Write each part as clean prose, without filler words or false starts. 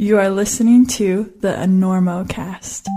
You are listening to the Enormocast.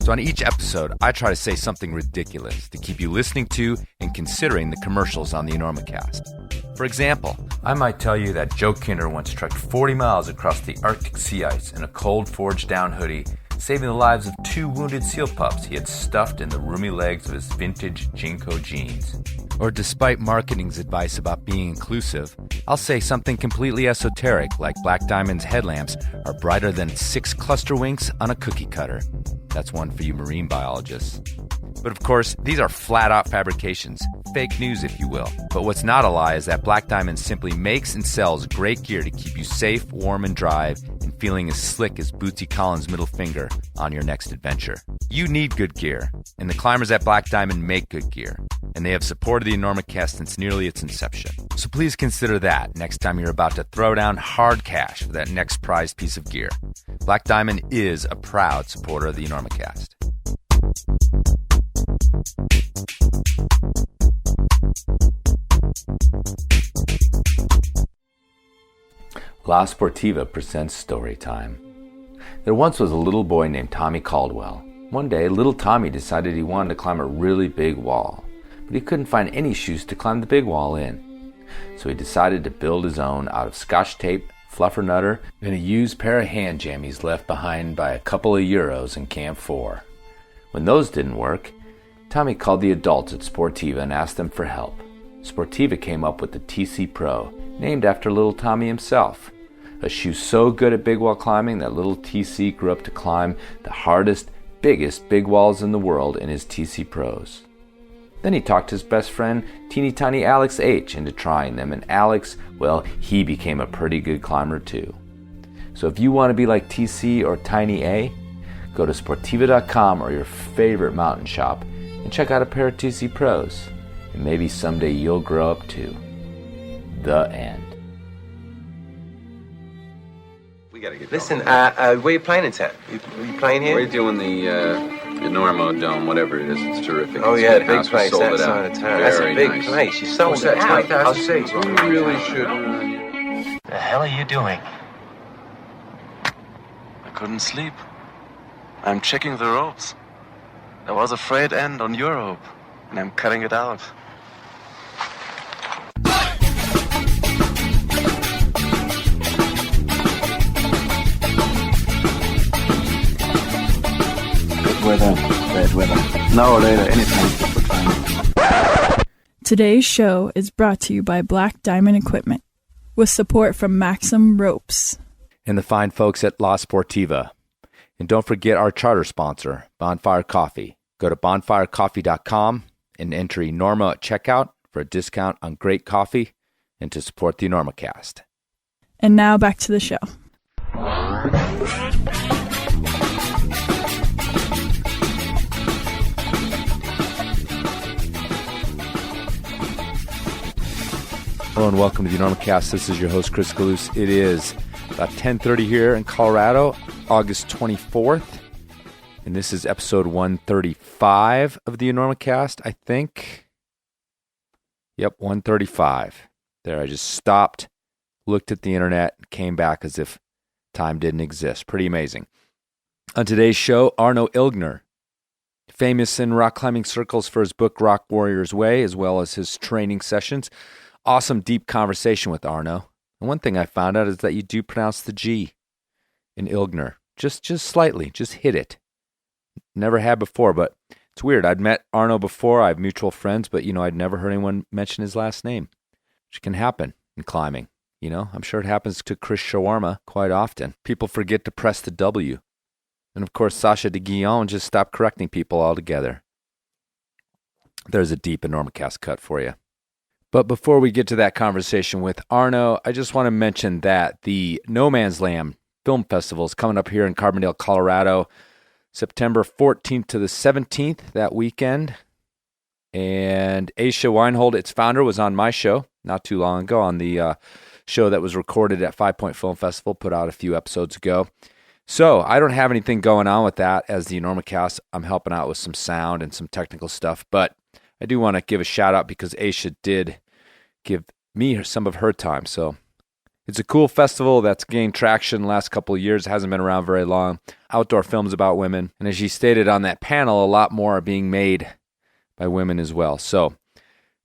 So on each episode, I try to say something ridiculous to keep you listening to and considering the commercials on the Enormocast. For example, I might tell you that Joe Kinder once trekked 40 miles across the Arctic sea ice in a cold forged-down hoodie, saving the lives of 2 wounded seal pups he had stuffed in the roomy legs of his vintage Jinko jeans. Or despite marketing's advice about being inclusive, I'll say something completely esoteric like Black Diamond's headlamps are brighter than 6 cluster winks on a cookie cutter. That's one for you marine biologists. But of course, these are flat-out fabrications, fake news if you will. But what's not a lie is that Black Diamond simply makes and sells great gear to keep you safe, warm, and dry, and feeling as slick as Bootsy Collins' middle finger on your next adventure. You need good gear, and the climbers at Black Diamond make good gear, and they have supported the Enormocast since nearly its inception. So please consider that next time you're about to throw down hard cash for that next prized piece of gear. Black Diamond is a proud supporter of the Enormocast. La Sportiva presents story time. There once was a little boy named Tommy Caldwell. One day, little Tommy decided he wanted to climb a really big wall, but he couldn't find any shoes to climb the big wall in. So he decided to build his own out of Scotch tape, fluffernutter, and a used pair of hand jammies left behind by a couple of Euros in Camp 4. When those didn't work, Tommy called the adults at Sportiva and asked them for help. Sportiva came up with the TC Pro, named after little Tommy himself. A shoe so good at big wall climbing that little TC grew up to climb the hardest, biggest big walls in the world in his TC Pros. Then he talked his best friend, teeny tiny Alex H, into trying them, and Alex, well, he became a pretty good climber too. So if you want to be like TC or Tiny A, go to Sportiva.com or your favorite mountain shop and check out a pair of TC Pros, and maybe someday you'll grow up too. The end. We gotta get Listen, where you playing in town? You playing here? We're doing the Enormo Dome, whatever it is. It's terrific. Oh, It's yeah, a big house. We place, sold that it out. side of town. That's a Very big nice. place. You sold it out. 20,000 seats. You really should. The hell are you doing? I couldn't sleep. I'm checking the ropes. There was a frayed end on your rope, and I'm cutting it out. Bad weather. No, later, anytime. Today's show is brought to you by Black Diamond Equipment, with support from Maxim Ropes. And the fine folks at La Sportiva. And don't forget our charter sponsor, Bonfire Coffee. Go to bonfirecoffee.com and enter Enormo at checkout for a discount on great coffee and to support the Enormocast. And now back to the show. Hello and welcome to the Enormocast. This is your host, Chris Galus. It is about 10:30 here in Colorado, August 24th. And this is episode 135 of the Enormocast, I think. Yep, 135. There, I just stopped, looked at the internet, came back as if time didn't exist. Pretty amazing. On today's show, Arno Ilgner, famous in rock climbing circles for his book Rock Warrior's Way, as well as his training sessions. Awesome, deep conversation with Arno. And one thing I found out is that you do pronounce the G in Ilgner. Just slightly. Just hit it. Never had before, but it's weird. I'd met Arno before. I have mutual friends, but, I'd never heard anyone mention his last name, which can happen in climbing. I'm sure it happens to Chris Shawarma quite often. People forget to press the W. And, of course, Sasha de Guillon just stopped correcting people altogether. There's a deep Enormocast cut for you. But before we get to that conversation with Arno, I just want to mention that the No Man's Land Film Festival is coming up here in Carbondale, Colorado, September 14th to the 17th, that weekend. And Aisha Weinhold, its founder, was on my show not too long ago, on the show that was recorded at 5 Point Film Festival, put out a few episodes ago. So I don't have anything going on with that as the Enormocast. I'm helping out with some sound and some technical stuff, but I do want to give a shout out because Aisha did give me some of her time. So it's a cool festival that's gained traction the last couple of years. It hasn't been around very long. Outdoor films about women. And as she stated on that panel, a lot more are being made by women as well. So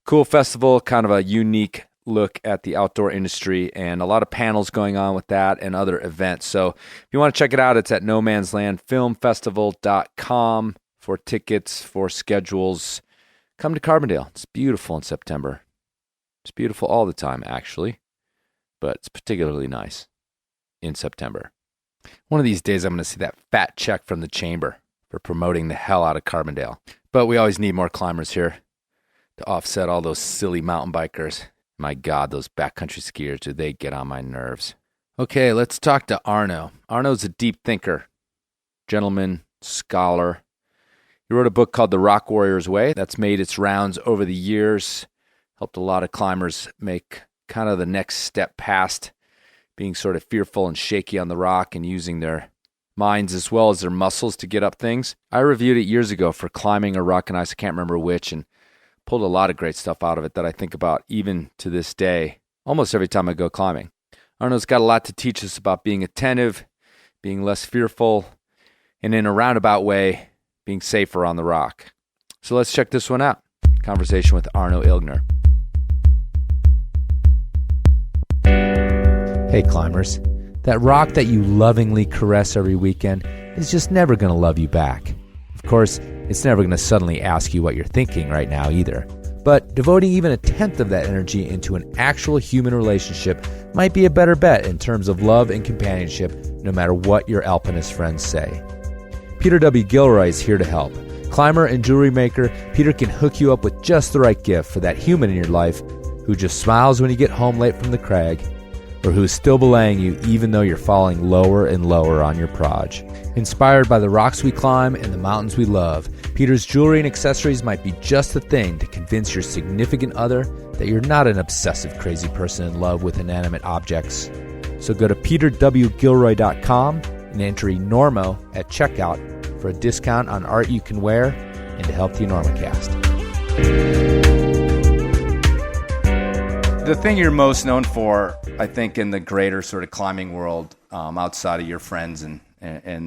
cool festival, kind of a unique look at the outdoor industry, and a lot of panels going on with that and other events. So if you want to check it out, it's at nomanslandfilmfestival.com for tickets, for schedules. Come to Carbondale. It's beautiful in September. It's beautiful all the time, actually, but it's particularly nice in September. One of these days, I'm going to see that fat check from the chamber for promoting the hell out of Carbondale. But we always need more climbers here to offset all those silly mountain bikers. My God, those backcountry skiers, do they get on my nerves. Okay, let's talk to Arno. Arno's a deep thinker, gentleman, scholar. He wrote a book called The Rock Warrior's Way that's made its rounds over the years, helped a lot of climbers make kind of the next step past being sort of fearful and shaky on the rock and using their minds as well as their muscles to get up things. I reviewed it years ago for Climbing or Rock and Ice, I can't remember which, and pulled a lot of great stuff out of it that I think about even to this day, almost every time I go climbing. Arno's got a lot to teach us about being attentive, being less fearful, and in a roundabout way, being safer on the rock. So let's check this one out. Conversation with Arno Ilgner. Hey climbers, that rock that you lovingly caress every weekend is just never going to love you back. Of course, it's never going to suddenly ask you what you're thinking right now either. But devoting even a tenth of that energy into an actual human relationship might be a better bet in terms of love and companionship, no matter what your alpinist friends say. Peter W. Gilroy is here to help. Climber and jewelry maker, Peter can hook you up with just the right gift for that human in your life who just smiles when you get home late from the crag, or who is still belaying you even though you're falling lower and lower on your proj. Inspired by the rocks we climb and the mountains we love, Peter's jewelry and accessories might be just the thing to convince your significant other that you're not an obsessive crazy person in love with inanimate objects. So go to peterwgilroy.com and enter Enormo at checkout for a discount on art you can wear and to help the Enormocast. The thing you're most known for, I think, in the greater sort of climbing world, outside of your friends and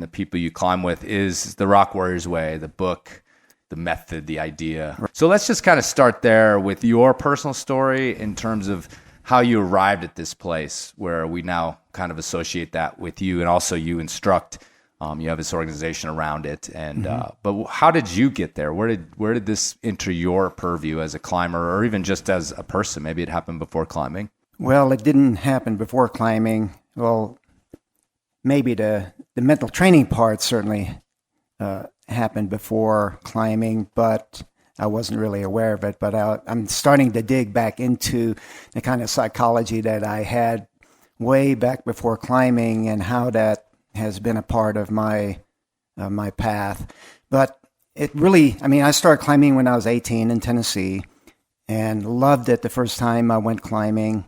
the people you climb with, is The Rock Warrior's Way, the book, the method, the idea. So let's just kind of start there with your personal story in terms of how you arrived at this place where we now kind of associate that with you, and also you instruct. You have this organization around it, and but how did you get there? Where did this enter your purview as a climber, or even just as a person? Maybe it happened before climbing. Well, it didn't happen before climbing. Well, maybe the mental training part certainly happened before climbing, but I wasn't really aware of it. But I'm starting to dig back into the kind of psychology that I had way back before climbing and how that has been a part of my path. But it really, I started climbing when I was 18 in Tennessee and loved it the first time I went climbing.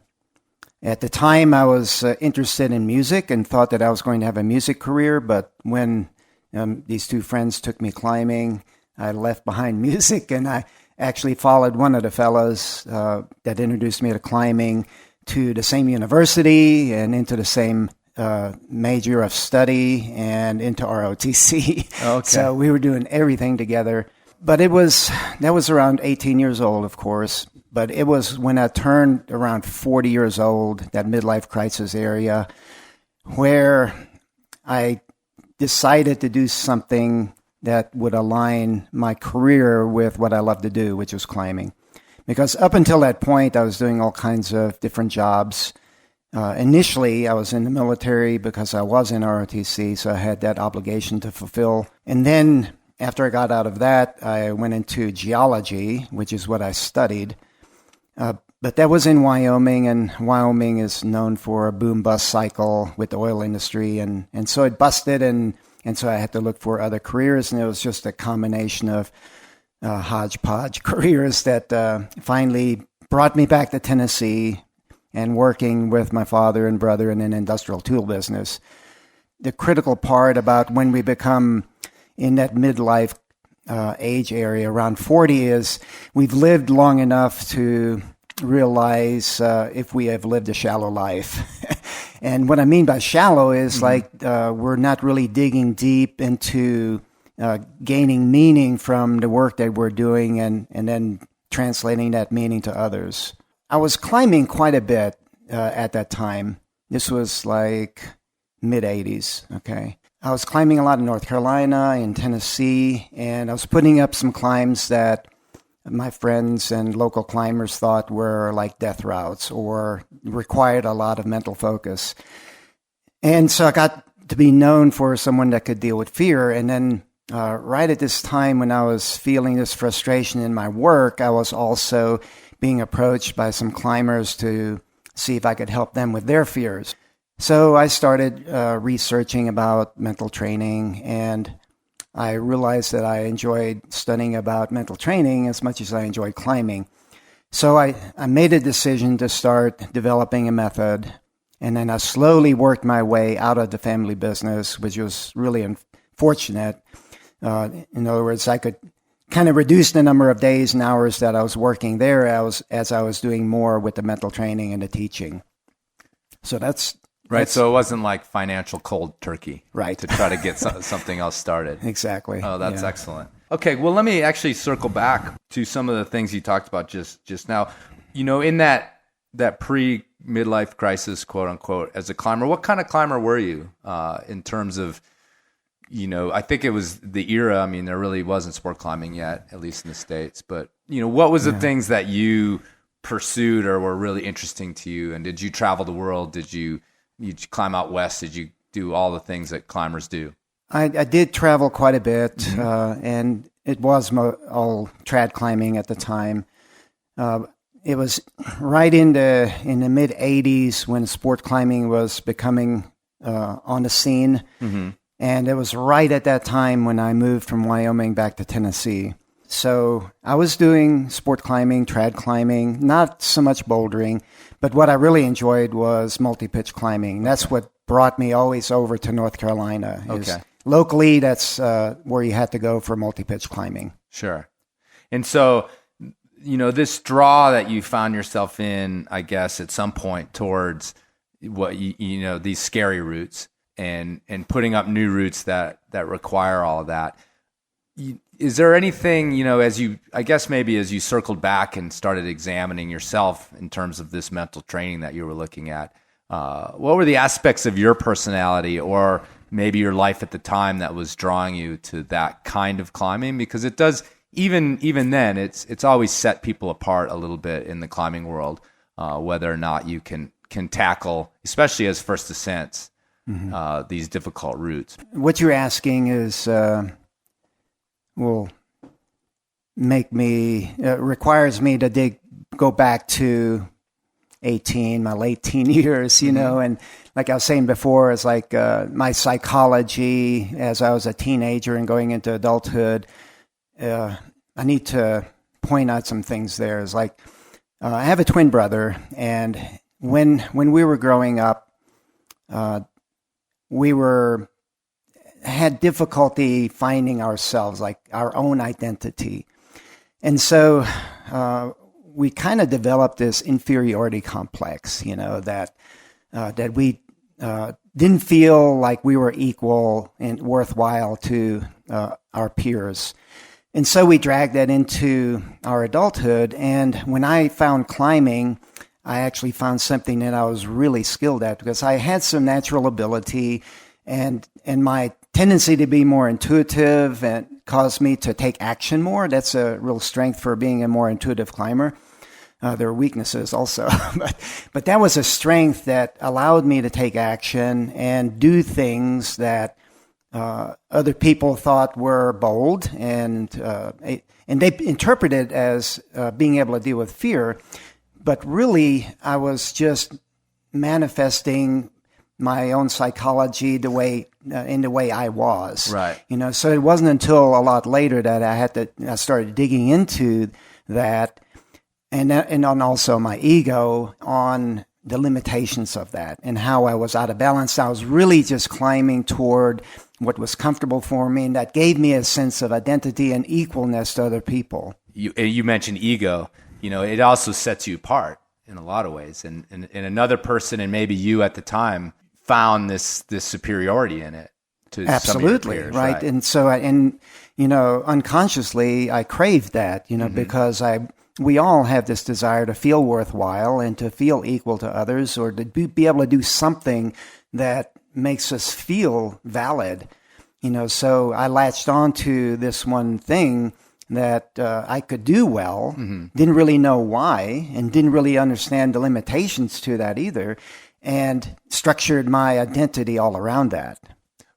At the time, I was interested in music and thought that I was going to have a music career, but when these two friends took me climbing, I left behind music, and I actually followed one of the fellows that introduced me to climbing to the same university and into the same major of study and into ROTC. Okay. So we were doing everything together. But that was around 18 years old, of course. But it was when I turned around 40 years old, that midlife crisis area, where I decided to do something that would align my career with what I love to do, which was climbing. Because up until that point, I was doing all kinds of different jobs. Initially, I was in the military because I was in ROTC, so I had that obligation to fulfill. And then after I got out of that, I went into geology, which is what I studied. But that was in Wyoming, and Wyoming is known for a boom-bust cycle with the oil industry. And so it busted, and so I had to look for other careers, and it was just a combination of hodgepodge careers that finally brought me back to Tennessee and working with my father and brother in an industrial tool business. the critical part about when we become in that midlife age area around 40 is we've lived long enough to realize if we have lived a shallow life. And what I mean by shallow is like we're not really digging deep into gaining meaning from the work that we're doing and then translating that meaning to others. I was climbing quite a bit at that time. This was like mid-'80s, okay? I was climbing a lot in North Carolina, in Tennessee, and I was putting up some climbs that my friends and local climbers thought were like death routes or required a lot of mental focus. And so I got to be known for someone that could deal with fear. And then right at this time when I was feeling this frustration in my work, I was also being approached by some climbers to see if I could help them with their fears. So I started researching about mental training, and I realized that I enjoyed studying about mental training as much as I enjoyed climbing. So I made a decision to start developing a method, and then I slowly worked my way out of the family business, which was really unfortunate. In other words, I could kind of reduce the number of days and hours that I was working there as I was doing more with the mental training and the teaching. So that's... Right, so it wasn't like financial cold turkey, right, to try to get something else started. Exactly. Oh, that's excellent. Okay, well, let me actually circle back to some of the things you talked about just now. You know, in that pre-midlife crisis, quote unquote, as a climber, what kind of climber were you in terms of, you know, I think it was the era. I mean, there really wasn't sport climbing yet, at least in the States. But, you know, what was the things that you pursued or were really interesting to you? And did you travel the world? Did you climb out west? Did you do all the things that climbers do? I did travel quite a bit, and it was all trad climbing at the time. It was right in the mid-'80s when sport climbing was becoming on the scene, and it was right at that time when I moved from Wyoming back to Tennessee. So I was doing sport climbing, trad climbing, not so much bouldering, but what I really enjoyed was multi-pitch climbing. That's what brought me always over to North Carolina. Okay. Locally, that's where you had to go for multi-pitch climbing. Sure. And so, you know, this draw that you found yourself in, I guess, at some point towards what, you know, these scary routes and putting up new routes that require all of that. Is there anything, you know, as you circled back and started examining yourself in terms of this mental training that you were looking at, what were the aspects of your personality or maybe your life at the time that was drawing you to that kind of climbing? Because it does, even then, it's always set people apart a little bit in the climbing world, whether or not you can tackle, especially as first ascents, these difficult routes. What you're asking is... will make me requires me to go back to 18, my late teen years, you know, and like I was saying before, it's like my psychology as I was a teenager and going into adulthood. I need to point out some things there. It's like I have a twin brother, and when we were growing up, we had difficulty finding ourselves, like our own identity. And so we kind of developed this inferiority complex, you know, that we didn't feel like we were equal and worthwhile to our peers. And so we dragged that into our adulthood. And when I found climbing, I actually found something that I was really skilled at because I had some natural ability and my tendency to be more intuitive and caused me to take action more. That's a real strength for being a more intuitive climber. There are weaknesses also, but that was a strength that allowed me to take action and do things that other people thought were bold, and they interpreted as being able to deal with fear. But really, I was just manifesting my own psychology in the way I was. Right. You know, so it wasn't until a lot later that I started digging into that, and also my ego on the limitations of that and how I was out of balance. I was really just climbing toward what was comfortable for me, and that gave me a sense of identity and equalness to other people. You mentioned ego. It also sets you apart in a lot of ways. And another person, and maybe you at the time, found this superiority in it. To Absolutely, some of your peers, right? And so, unconsciously, I craved that, because we all have this desire to feel worthwhile and to feel equal to others, or to be able to do something that makes us feel valid. So I latched on to this one thing that I could do well, didn't really know why, and didn't really understand the limitations to that either, and structured my identity all around that.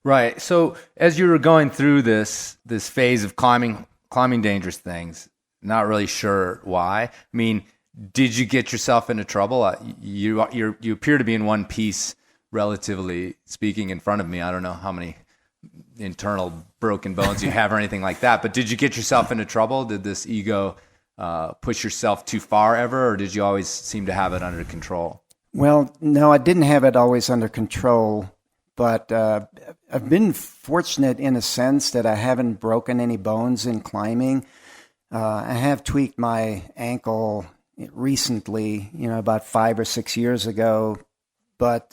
Right. So as you were going through this phase of climbing dangerous things, not really sure why. I mean, did you get yourself into trouble? You appear to be in one piece, relatively speaking, in front of me. I don't know how many internal broken bones you have or anything like that, but did you get yourself into trouble? Did this ego push yourself too far ever, or did you always seem to have it under control? Well, no, I didn't have it always under control, but I've been fortunate in a sense that I haven't broken any bones in climbing. I have tweaked my ankle recently, about 5 or 6 years ago, but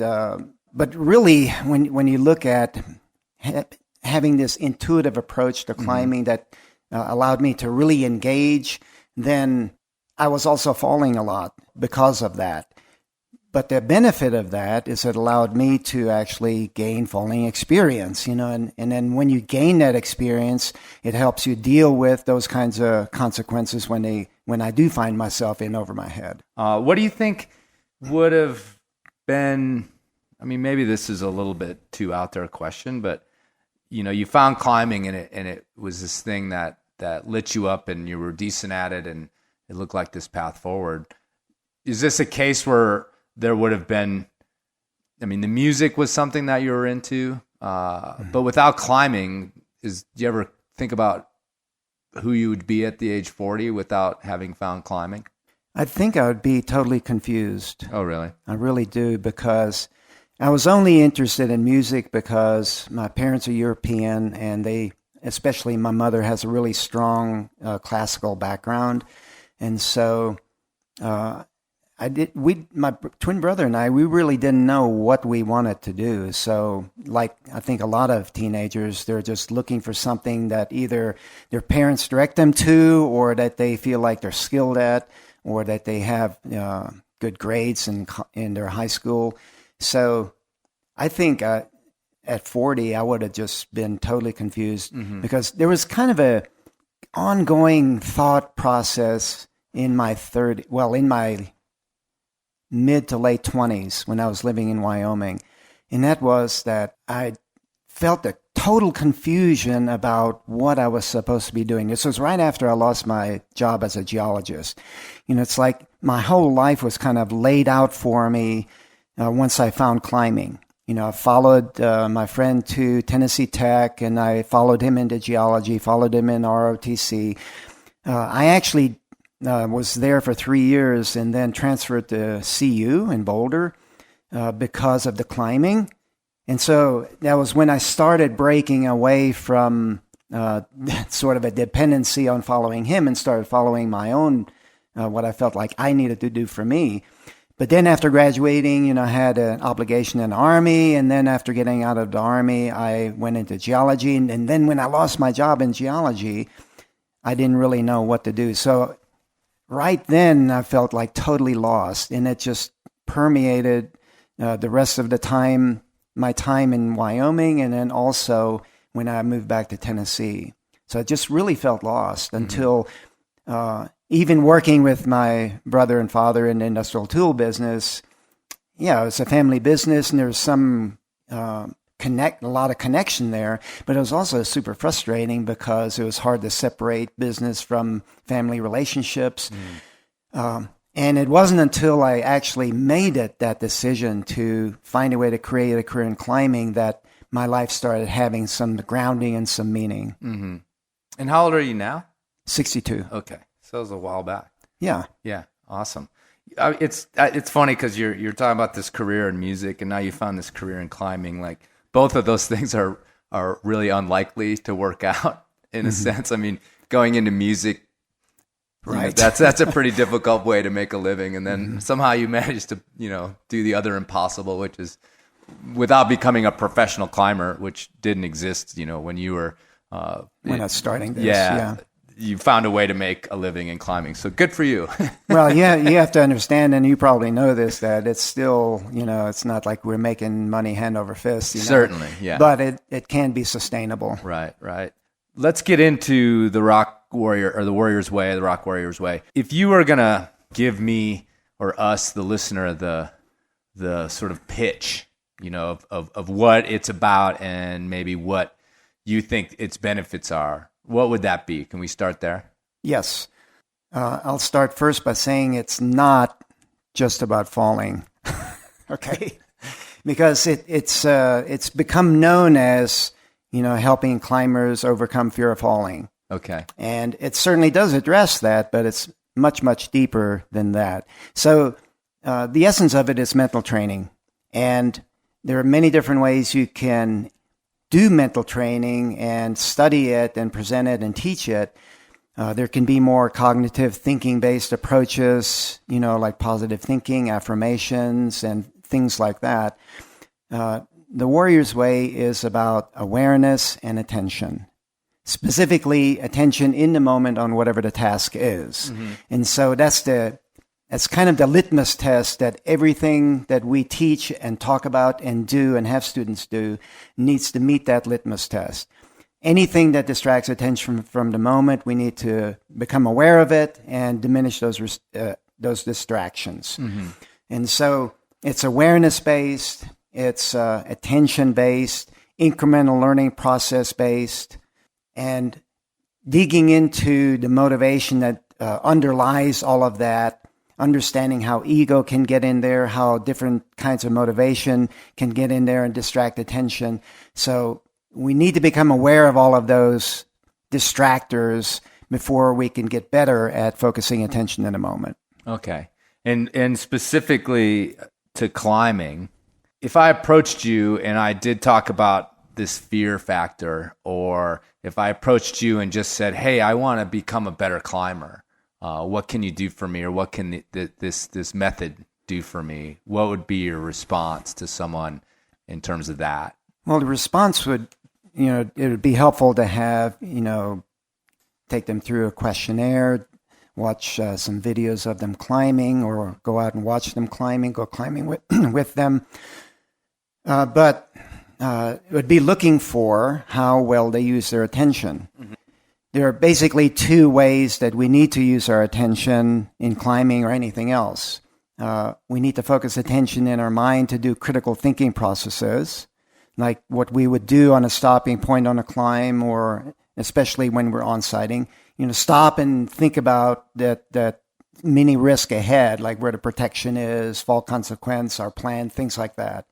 really, when you look at having this intuitive approach to climbing that allowed me to really engage, then I was also falling a lot because of that. But the benefit of that is it allowed me to actually gain falling experience, and then when you gain that experience, it helps you deal with those kinds of consequences when I do find myself in over my head. What do you think would have been, maybe this is a little bit too out there a question, but you found climbing and it was this thing that lit you up and you were decent at it and it looked like this path forward. Is this a case where there would have been, the music was something that you were into, but without climbing, do you ever think about who you would be at the age 40 without having found climbing? I think I would be totally confused. Oh, really? I really do, because I was only interested in music because my parents are European, and especially my mother, has a really strong classical background, and so my twin brother and I, we really didn't know what we wanted to do. So, like I think a lot of teenagers, they're just looking for something that either their parents direct them to, or that they feel like they're skilled at, or that they have good grades in their high school. So I think at 40, I would have just been totally confused, because there was kind of a ongoing thought process in my mid to late 20s when I was living in Wyoming. And that was that I felt a total confusion about what I was supposed to be doing. This was right after I lost my job as a geologist. It's like my whole life was kind of laid out for me once I found climbing. I followed my friend to Tennessee Tech, and I followed him into geology, followed him in ROTC. I actually was there for 3 years and then transferred to CU in Boulder because of the climbing. And so that was when I started breaking away from sort of a dependency on following him and started following my own, what I felt like I needed to do for me. But then after graduating, I had an obligation in the Army. And then after getting out of the Army, I went into geology. And then when I lost my job in geology, I didn't really know what to do. So right then, I felt like totally lost, and it just permeated the rest of the time, my time in Wyoming, and then also when I moved back to Tennessee. So I just really felt lost until even working with my brother and father in the industrial tool business. Yeah, it was a family business, and there was some a lot of connection there, but it was also super frustrating because it was hard to separate business from family relationships. And it wasn't until I actually made that decision to find a way to create a career in climbing that my life started having some grounding and some meaning. Mm-hmm. And how old are you now? 62. Okay. So it was a while back. Yeah. Yeah. Awesome. It's funny because you're talking about this career in music, and now you found this career in climbing. Like both of those things are really unlikely to work out in a sense. I mean, going into music, right? That's a pretty difficult way to make a living, and then somehow you manage to do the other impossible, which is without becoming a professional climber, which didn't exist. When you were when I was starting this, yeah. You found a way to make a living in climbing. So good for you. Well, yeah, you have to understand, and you probably know this, that it's still, it's not like we're making money hand over fist. Certainly, yeah. But it can be sustainable. Right. Let's get into the Rock Warrior, or the Warrior's Way, the Rock Warrior's Way. If you were going to give me or us, the listener, the sort of pitch, of what it's about and maybe what you think its benefits are, what would that be? Can we start there? Yes. I'll start first by saying it's not just about falling, okay? Because it's become known as, helping climbers overcome fear of falling. Okay. And it certainly does address that, but it's much, much deeper than that. So the essence of it is mental training. And there are many different ways you can do mental training and study it and present it and teach it. There can be more cognitive thinking-based approaches, like positive thinking, affirmations, and things like that. The Warrior's Way is about awareness and attention, specifically attention in the moment on whatever the task is. Mm-hmm. And so that's kind of the litmus test that everything that we teach and talk about and do and have students do needs to meet that litmus test. Anything that distracts attention from the moment, we need to become aware of it and diminish those distractions. Mm-hmm. And so it's awareness-based, it's attention-based, incremental learning process-based, and digging into the motivation that underlies all of that, understanding how ego can get in there, how different kinds of motivation can get in there and distract attention. So we need to become aware of all of those distractors before we can get better at focusing attention in a moment. Okay. And specifically to climbing, if I approached you and I did talk about this fear factor, or if I approached you and just said, hey, I want to become a better climber, what can you do for me, or what can this method do for me? What would be your response to someone in terms of that? Well, the response would, it would be helpful to have, take them through a questionnaire, watch some videos of them climbing, or go out and watch them climbing, go climbing with them. But it would be looking for how well they use their attention. Mm-hmm. There are basically two ways that we need to use our attention in climbing or anything else. We need to focus attention in our mind to do critical thinking processes, like what we would do on a stopping point on a climb, or especially when we're on-sighting. Stop and think about that mini risk ahead, like where the protection is, fall consequence, our plan, things like that.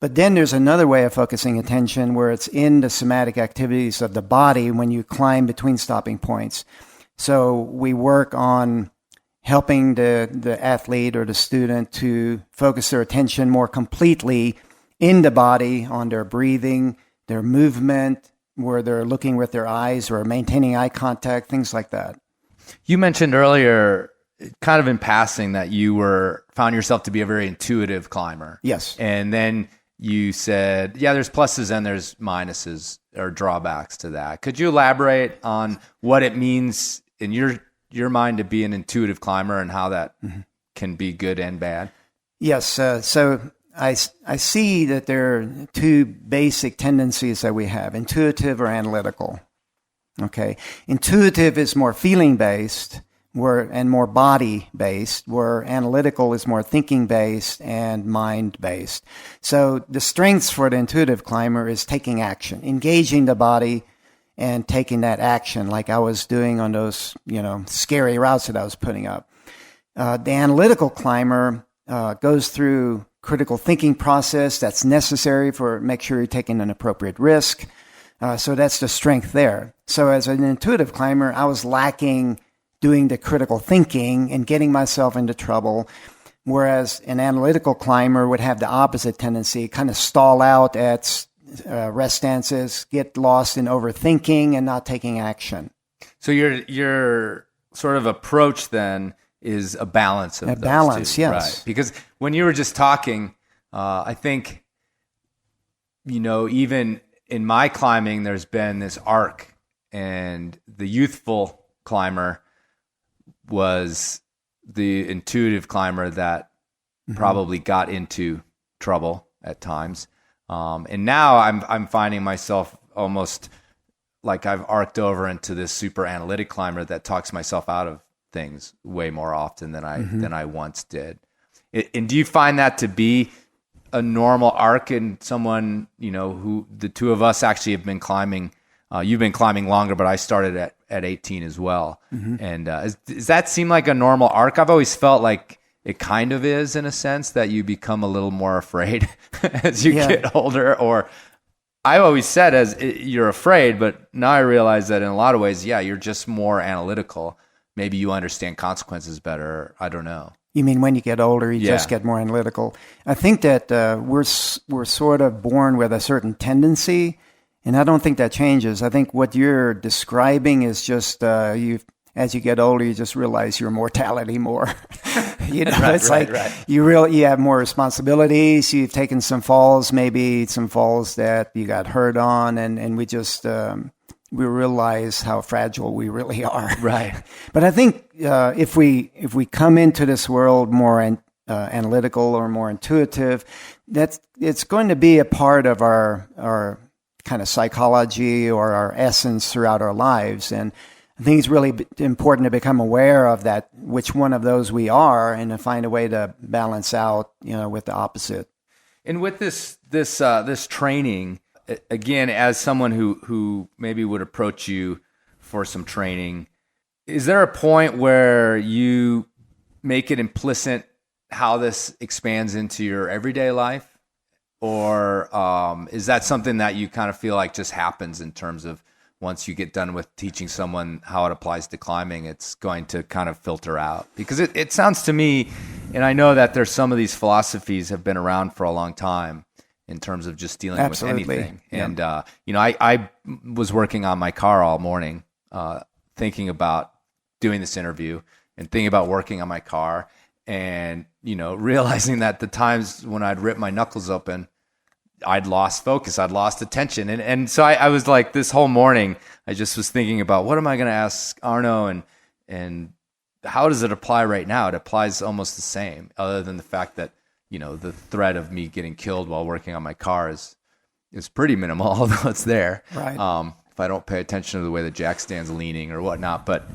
But then there's another way of focusing attention where it's in the somatic activities of the body when you climb between stopping points. So we work on helping the athlete or the student to focus their attention more completely in the body, on their breathing, their movement, where they're looking with their eyes or maintaining eye contact, things like that. You mentioned earlier, kind of in passing, that you found yourself to be a very intuitive climber. Yes. And then you said, yeah, there's pluses and there's minuses or drawbacks to that. Could you elaborate on what it means in your mind to be an intuitive climber and how that can be good and bad? Yes. So I see that there are two basic tendencies that we have, intuitive or analytical. Okay. Intuitive is more feeling-based, and more body-based, where analytical is more thinking-based and mind-based. So the strengths for the intuitive climber is taking action, engaging the body and taking that action, like I was doing on those, scary routes that I was putting up. The analytical climber goes through critical thinking process that's necessary make sure you're taking an appropriate risk. So that's the strength there. So as an intuitive climber, I was lacking doing the critical thinking and getting myself into trouble. Whereas an analytical climber would have the opposite tendency, kind of stall out at rest stances, get lost in overthinking and not taking action. So your sort of approach then is a balance of those balance, two, yes. right? Because when you were just talking, I think, even in my climbing, there's been this arc, and the youthful climber was the intuitive climber that probably got into trouble at times. And now I'm finding myself almost like I've arced over into this super analytic climber that talks myself out of things way more often than I once did. And do you find that to be a normal arc in someone, who the two of us actually have been climbing? You've been climbing longer, but I started at 18 as well. And does that seem like a normal arc? I've always felt like it kind of is, in a sense, that you become a little more afraid as you get older. Or I always said you're afraid, but now I realize that in a lot of ways, you're just more analytical. Maybe you understand consequences better. I don't know. You mean when you get older, you just get more analytical? I think that we're sort of born with a certain tendency, and I don't think that changes. I think what you're describing is just as you get older, you just realize your mortality more. You have more responsibilities. You've taken some falls, maybe some falls that you got hurt on, and we just we realize how fragile we really are. Right. But I think if we come into this world more analytical or more intuitive, it's going to be a part of our kind of psychology or our essence throughout our lives. And I think it's really important to become aware of that, which one of those we are, and to find a way to balance out, with the opposite. And with this training, again, as someone who maybe would approach you for some training, is there a point where you make it implicit how this expands into your everyday life? Or is that something that you kind of feel like just happens in terms of once you get done with teaching someone how it applies to climbing, it's going to kind of filter out? Because it sounds to me, and I know that there's some of these philosophies have been around for a long time in terms of just dealing with anything. Yeah. And, I was working on my car all morning, thinking about doing this interview and thinking about working on my car and, realizing that the times when I'd rip my knuckles open, I'd lost focus. I'd lost attention. And so I was like, this whole morning, I just was thinking about what am I going to ask Arno and how does it apply right now? It applies almost the same, other than the fact that, the threat of me getting killed while working on my car is pretty minimal, although it's there. Right. If I don't pay attention to the way the jack stand's leaning or whatnot. But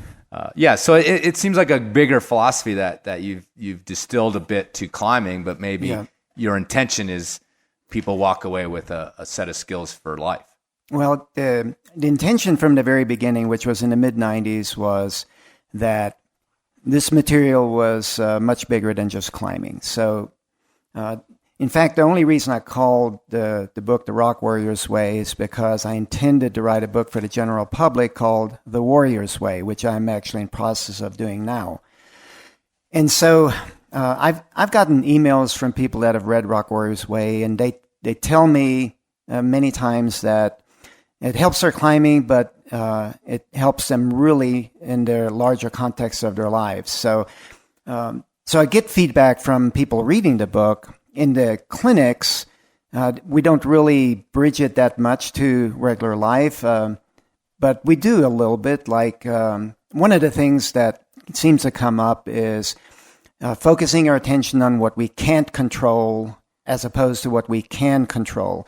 so it seems like a bigger philosophy that you've distilled a bit to climbing, but maybe your intention is people walk away with a set of skills for life. Well, the intention from the very beginning, which was in the mid-'90s, was that this material was much bigger than just climbing. So, in fact, the only reason I called the book The Rock Warrior's Way is because I intended to write a book for the general public called The Warrior's Way, which I'm actually in process of doing now. And so I've gotten emails from people that have read Rock Warrior's Way, and they tell me many times that it helps their climbing, but it helps them really in their larger context of their lives. So I get feedback from people reading the book. In the clinics, we don't really bridge it that much to regular life, but we do a little bit. Like one of the things that seems to come up is focusing our attention on what we can't control as opposed to what we can control.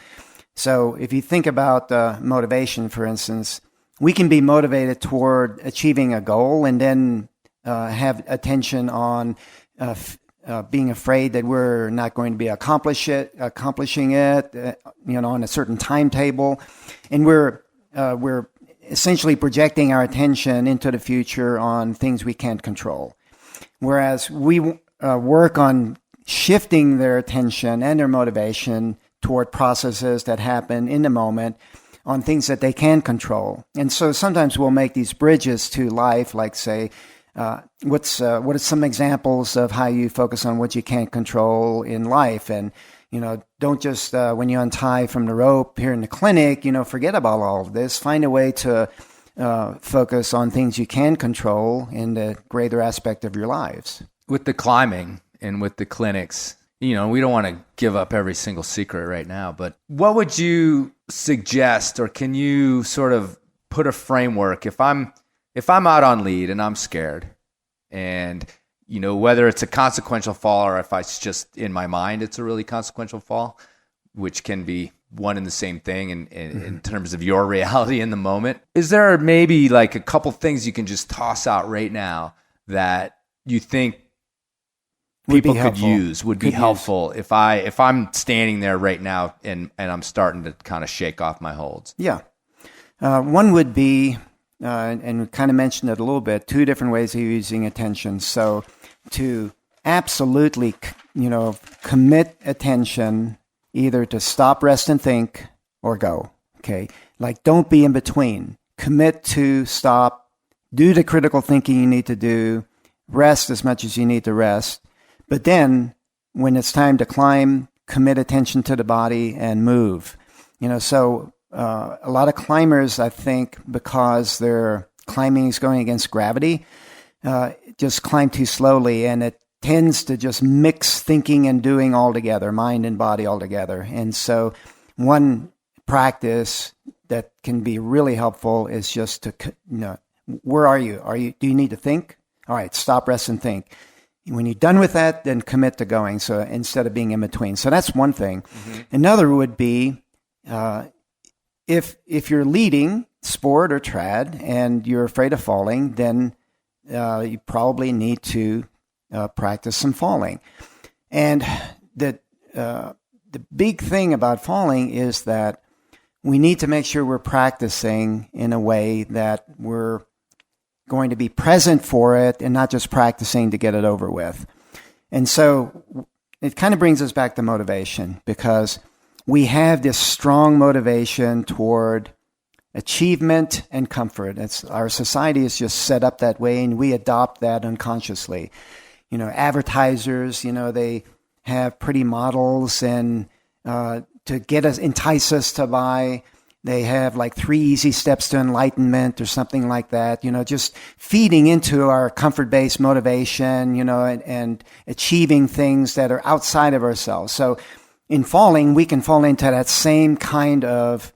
So if you think about motivation, for instance, we can be motivated toward achieving a goal and then have attention on being afraid that we're not going to be accomplishing it, on a certain timetable. And we're essentially projecting our attention into the future on things we can't control. Whereas we work on shifting their attention and their motivation toward processes that happen in the moment on things that they can control. And so sometimes we'll make these bridges to life, like say, what are some examples of how you focus on what you can't control in life? And, don't just, when you untie from the rope here in the clinic, forget about all of this. Find a way to focus on things you can control in the greater aspect of your lives. With the climbing and with the clinics, we don't want to give up every single secret right now, but what would you suggest, or can you sort of put a framework if I'm out on lead and I'm scared, and whether it's a consequential fall or if it's just in my mind it's a really consequential fall, which can be one and the same thing in terms of your reality in the moment. Is there maybe like a couple things you can just toss out right now that you think people could use, would be helpful if I'm standing there right now and I'm starting to kind of shake off my holds? Yeah. One would be, and we kind of mentioned it a little bit, two different ways of using attention. So to absolutely, commit attention either to stop, rest, and think, or go. Okay. Like, don't be in between. Commit to stop, do the critical thinking you need to do, rest as much as you need to rest. But then when it's time to climb, commit attention to the body and move. So a lot of climbers, I think, because their climbing is going against gravity, just climb too slowly, and it tends to just mix thinking and doing all together, mind and body all together. And so one practice that can be really helpful is just to, where are you? Do you need to think? All right, stop, rest, and think. When you're done with that, then commit to going. So instead of being in between. So that's one thing. Mm-hmm. Another would be, if you're leading sport or trad and you're afraid of falling, then you probably need to practice some falling. And the big thing about falling is that we need to make sure we're practicing in a way that we're going to be present for it and not just practicing to get it over with. And so it kind of brings us back to motivation, because we have this strong motivation toward achievement and comfort. Our society is just set up that way, and we adopt that unconsciously. Advertisers, they have pretty models, and to entice us to buy, they have like 3 easy steps to enlightenment or something like that, just feeding into our comfort-based motivation, and achieving things that are outside of ourselves. So in falling, we can fall into that same kind of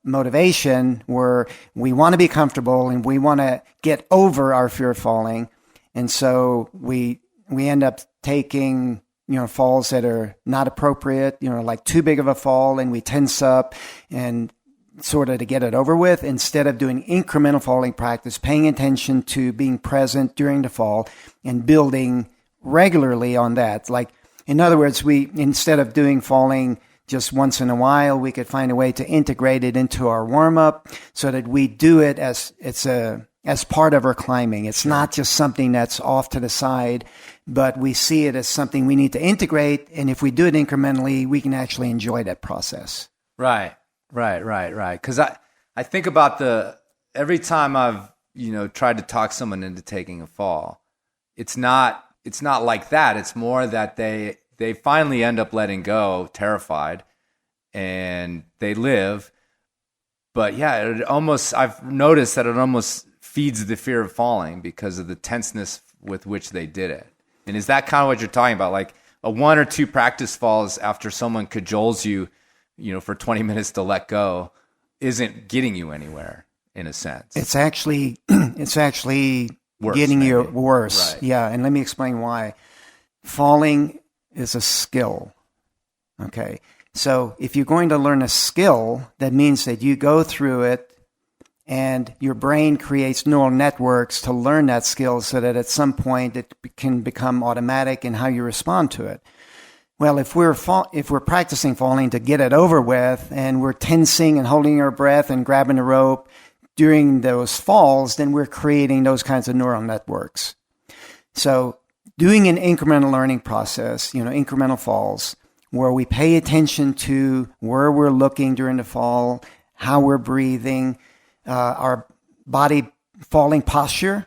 motivation where we want to be comfortable and we want to get over our fear of falling. And so we end up taking falls that are not appropriate, like too big of a fall, and we tense up and sort of to get it over with, instead of doing incremental falling practice, paying attention to being present during the fall and building regularly on that. Like, in other words, instead of doing falling just once in a while, we could find a way to integrate it into our warm-up so that we do it as part of our climbing. It's not just something that's off to the side, but we see it as something we need to integrate. And if we do it incrementally, we can actually enjoy that process. Right. Because I think about every time I've, tried to talk someone into taking a fall, it's not like that. It's more that they finally end up letting go, terrified, and they live. But yeah, I've noticed that it almost feeds the fear of falling because of the tenseness with which they did it. And is that kind of what you're talking about? Like a 1 or 2 practice falls after someone cajoles you, for 20 minutes to let go isn't getting you anywhere in a sense. It's actually worse, getting you worse. Right. Yeah. And let me explain why. Falling is a skill. Okay. So if you're going to learn a skill, that means that you go through it and your brain creates neural networks to learn that skill so that at some point it can become automatic in how you respond to it. Well, if we're practicing falling to get it over with, and we're tensing and holding our breath and grabbing the rope during those falls, then we're creating those kinds of neural networks. So doing an incremental learning process, incremental falls, where we pay attention to where we're looking during the fall, how we're breathing, our body falling posture,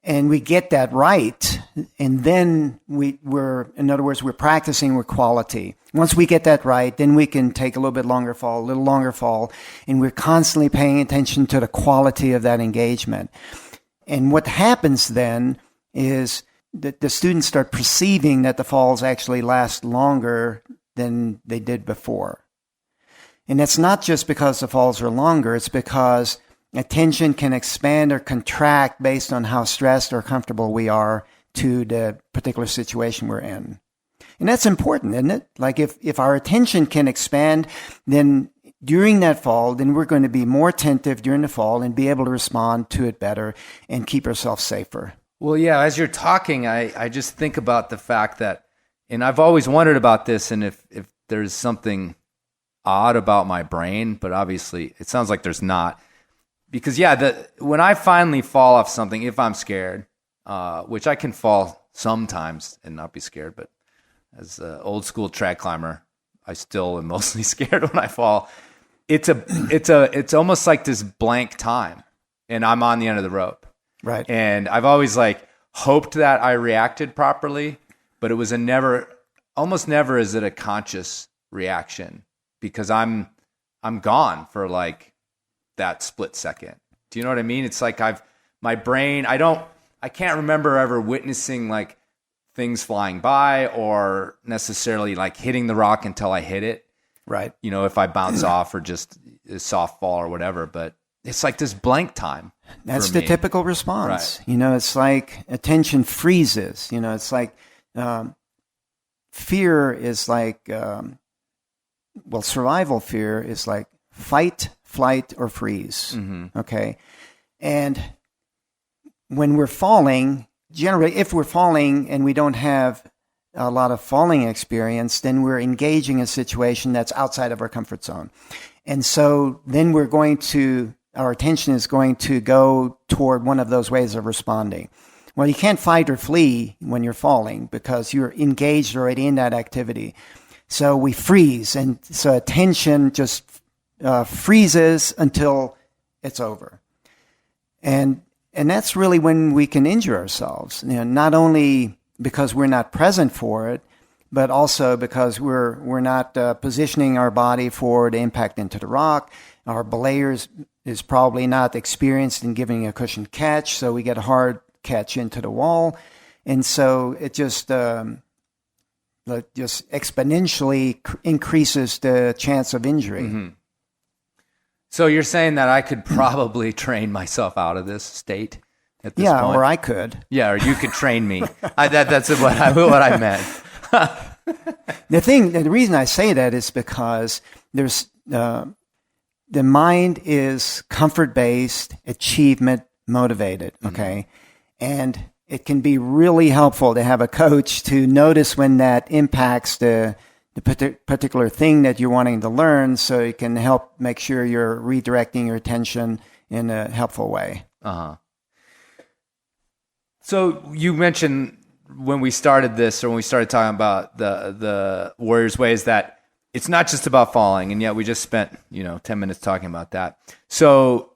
and we get that right, and then in other words, we're practicing with quality. Once we get that right, then we can take a little longer fall, and we're constantly paying attention to the quality of that engagement. And what happens then is that the students start perceiving that the falls actually last longer than they did before. And that's not just because the falls are longer, it's because attention can expand or contract based on how stressed or comfortable we are to the particular situation we're in. And that's important, isn't it? Like if our attention can expand, then during that fall, then we're going to be more attentive during the fall and be able to respond to it better and keep ourselves safer. Well, yeah, as you're talking, I just think about the fact that, and I've always wondered about this, and if there's something odd about my brain, but obviously it sounds like there's not. Because, when I finally fall off something, if I'm scared, which I can fall sometimes and not be scared, but as an old school track climber, I still am mostly scared when I fall. It's almost like this blank time, and I'm on the end of the rope. Right. And I've always hoped that I reacted properly, but it was almost never is it a conscious reaction, because I'm gone for that split second. Do you know what I mean? It's like my brain, I can't remember ever witnessing things flying by or necessarily hitting the rock until I hit it. Right. If I bounce off or just a soft fall or whatever, but it's like this blank time. That's the typical response. Right. It's like attention freezes. It's like fear is survival fear is like fight, flight, or freeze. Mm-hmm. Okay. And when we're falling, generally, if we're falling and we don't have a lot of falling experience, then we're engaging a situation that's outside of our comfort zone. And so then our attention is going to go toward one of those ways of responding. Well, you can't fight or flee when you're falling because you're engaged already in that activity. So we freeze, and so attention just freezes until it's over. And that's really when we can injure ourselves, not only because we're not present for it, but also because we're not positioning our body for the impact into the rock. Our belayers is probably not experienced in giving a cushioned catch, so we get a hard catch into the wall. And so it just exponentially increases the chance of injury. Mm-hmm. So you're saying that I could probably train myself out of this state at this point? Yeah, or I could. Yeah, or you could train me. That's what I meant. The reason I say that is because there's the mind is comfort-based, achievement motivated, okay? Mm-hmm. And it can be really helpful to have a coach to notice when that impacts the particular thing that you're wanting to learn, so it can help make sure you're redirecting your attention in a helpful way. Uh-huh. So you mentioned when we started this, or when we started talking about the Warrior's Way, is that it's not just about falling, and yet we just spent 10 minutes talking about that. So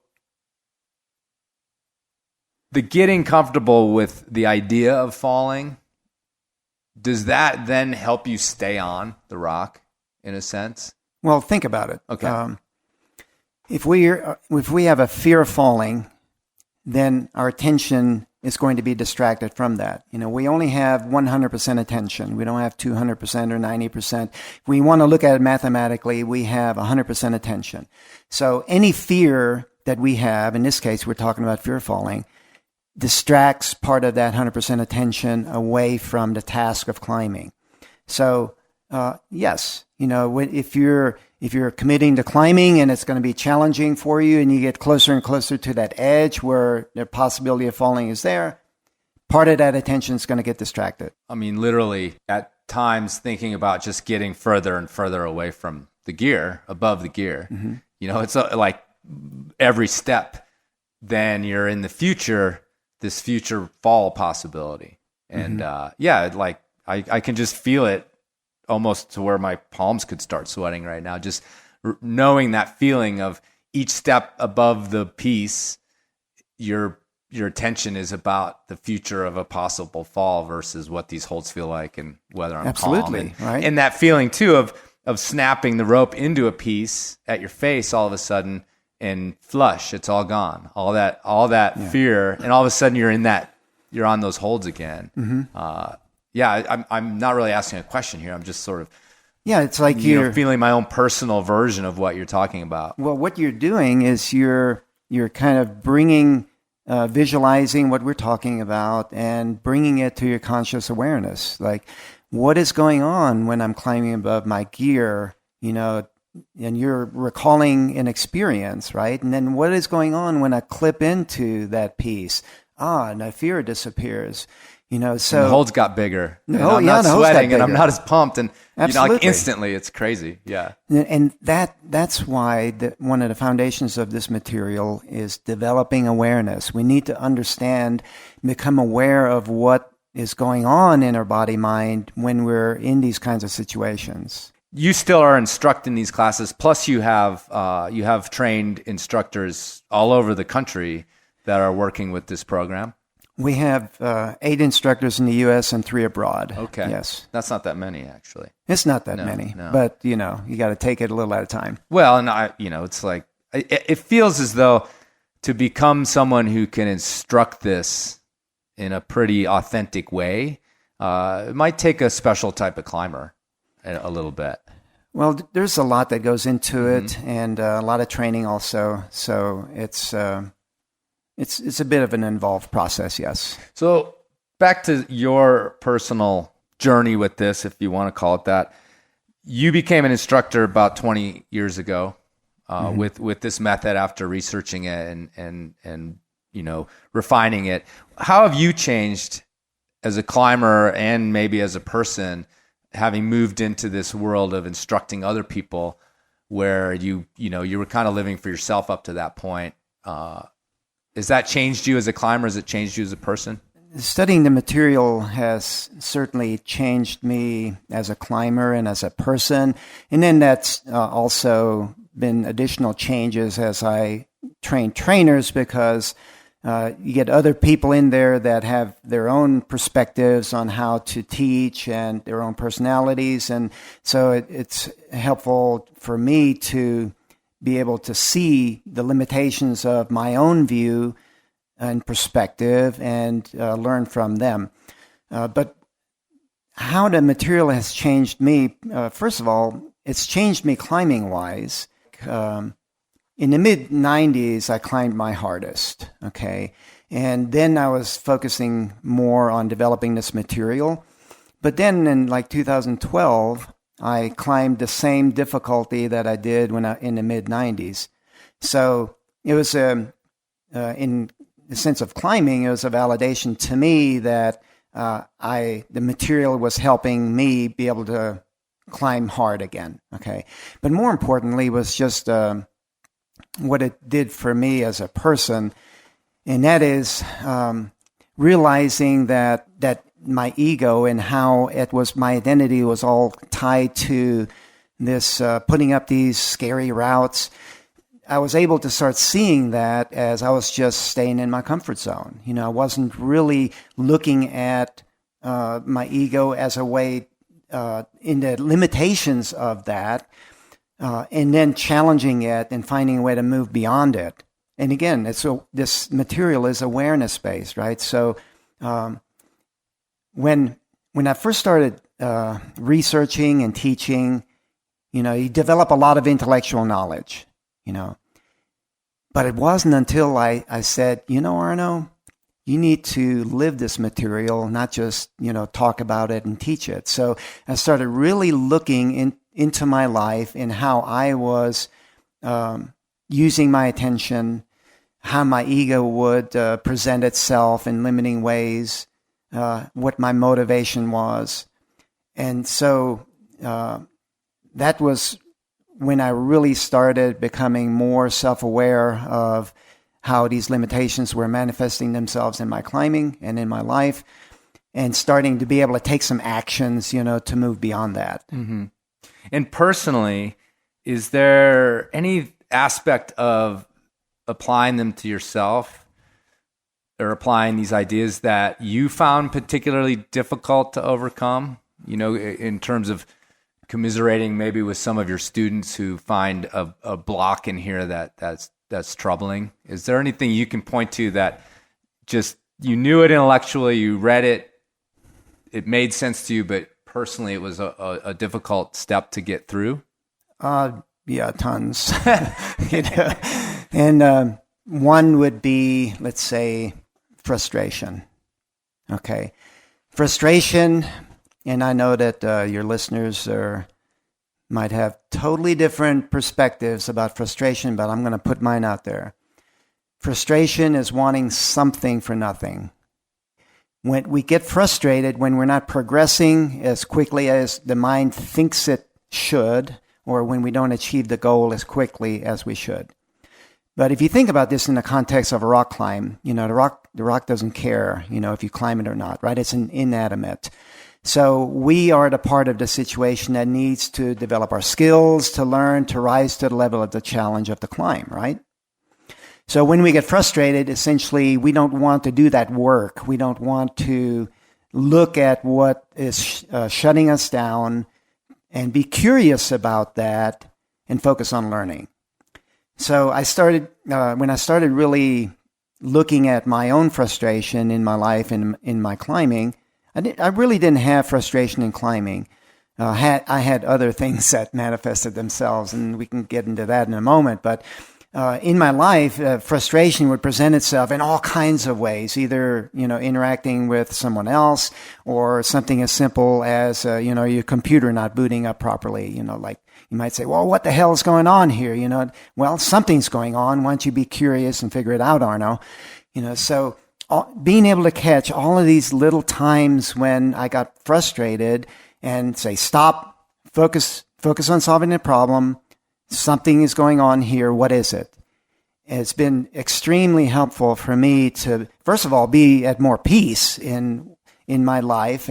the getting comfortable with the idea of falling, does that then help you stay on the rock in a sense? Well, think about it. Okay. If we have a fear of falling, then our attention is going to be distracted from that. We only have 100% attention. We don't have 200% or 90%. If we want to look at it mathematically, we have 100% attention. So any fear that we have, in this case, we're talking about fear of falling, distracts part of that 100% attention away from the task of climbing. So, yes, if you're committing to climbing and it's going to be challenging for you and you get closer and closer to that edge where the possibility of falling is there, part of that attention is going to get distracted. I mean, literally at times thinking about just getting further and further away from the gear, above the gear. Mm-hmm. It's like every step, then you're in the future, this future fall possibility. And mm-hmm. I can just feel it almost to where my palms could start sweating right now. Just knowing that feeling of each step above the piece, you're your attention is about the future of a possible fall versus what these holds feel like and whether I'm Absolutely, calm. right. And that feeling too of snapping the rope into a piece at your face all of a sudden and flush, it's all gone. All that fear, and all of a sudden you're on those holds again. Mm-hmm. I'm not really asking a question here. I'm just sort of it's like you're feeling my own personal version of what you're talking about. Well, what you're doing is you're kind of bringing, visualizing what we're talking about and bringing it to your conscious awareness. Like, what is going on when I'm climbing above my gear, and you're recalling an experience, right? And then what is going on when I clip into that piece? And the fear disappears. So and the holds got bigger. And I'm not the holds got sweating, and I'm bigger. not as pumped, and Absolutely. Instantly, it's crazy. Yeah, and that's why one of the foundations of this material is developing awareness. We need to understand, become aware of what is going on in our body mind when we're in these kinds of situations. You still are instructing these classes. Plus, you have trained instructors all over the country that are working with this program. We have 8 instructors in the U.S. and 3 abroad. Okay. Yes. That's not that many, actually. It's not that many, no. but, you got to take it a little at a time. Well, and it's like, it feels as though to become someone who can instruct this in a pretty authentic way, it might take a special type of climber a little bit. Well, there's a lot that goes into it, and a lot of training also. So it's a bit of an involved process, yes. So back to your personal journey with this, if you want to call it that. You became an instructor about 20 years ago with this method after researching it and refining it. How have you changed as a climber and maybe as a person, having moved into this world of instructing other people, where you were kind of living for yourself up to that point? Has that changed you as a climber? Has it changed you as a person? Studying the material has certainly changed me as a climber and as a person. And then that's also been additional changes as I train trainers, because you get other people in there that have their own perspectives on how to teach and their own personalities. And so it's helpful for me to be able to see the limitations of my own view and perspective and learn from them. But how the material has changed me, first of all, it's changed me climbing-wise. In the mid-90s, I climbed my hardest, okay? And then I was focusing more on developing this material. But then in 2012, I climbed the same difficulty that I did in the mid-90s. So it was, in the sense of climbing, it was a validation to me that the material was helping me be able to climb hard again, okay? But more importantly was just what it did for me as a person, and that is realizing that my ego and how my identity was all tied to this putting up these scary routes. I was able to start seeing that as I was just staying in my comfort zone. I wasn't really looking at my ego as a way in the limitations of that, and then challenging it and finding a way to move beyond it. And again, this material is awareness-based, right? So when I first started researching and teaching, you develop a lot of intellectual knowledge, But it wasn't until I said, Arno, you need to live this material, not just, talk about it and teach it. So I started really looking into my life and how I was using my attention, how my ego would present itself in limiting ways, what my motivation was. And so that was when I really started becoming more self-aware of how these limitations were manifesting themselves in my climbing and in my life, and starting to be able to take some actions, to move beyond that. Mm-hmm. And personally, is there any aspect of applying them to yourself or applying these ideas that you found particularly difficult to overcome? In terms of commiserating maybe with some of your students who find a block in here that's troubling. Is there anything you can point to that just you knew it intellectually, you read it, it made sense to you, but personally it was a difficult step to get through? Yeah, tons. And one would be, let's say, frustration. Okay. Frustration, and I know that your listeners might have totally different perspectives about frustration, but I'm going to put mine out there. Frustration is wanting something for nothing. When we get frustrated, when we're not progressing as quickly as the mind thinks it should, or when we don't achieve the goal as quickly as we should. But if you think about this in the context of a rock climb, the rock doesn't care, if you climb it or not, right? It's inanimate. So we are the part of the situation that needs to develop our skills, to learn, to rise to the level of the challenge of the climb, right? So when we get frustrated, essentially, we don't want to do that work. We don't want to look at what is shutting us down and be curious about that and focus on learning. So when I started really looking at my own frustration in my life and in my climbing, I really didn't have frustration in climbing. I had other things that manifested themselves, and we can get into that in a moment. But in my life, frustration would present itself in all kinds of ways, either, interacting with someone else or something as simple as, your computer not booting up properly. Like you might say, well, what the hell is going on here? Well, something's going on. Why don't you be curious and figure it out, Arno? So being able to catch all of these little times when I got frustrated and say, stop, focus on solving the problem. Something is going on here. What is it? It's been extremely helpful for me to, first of all, be at more peace in my life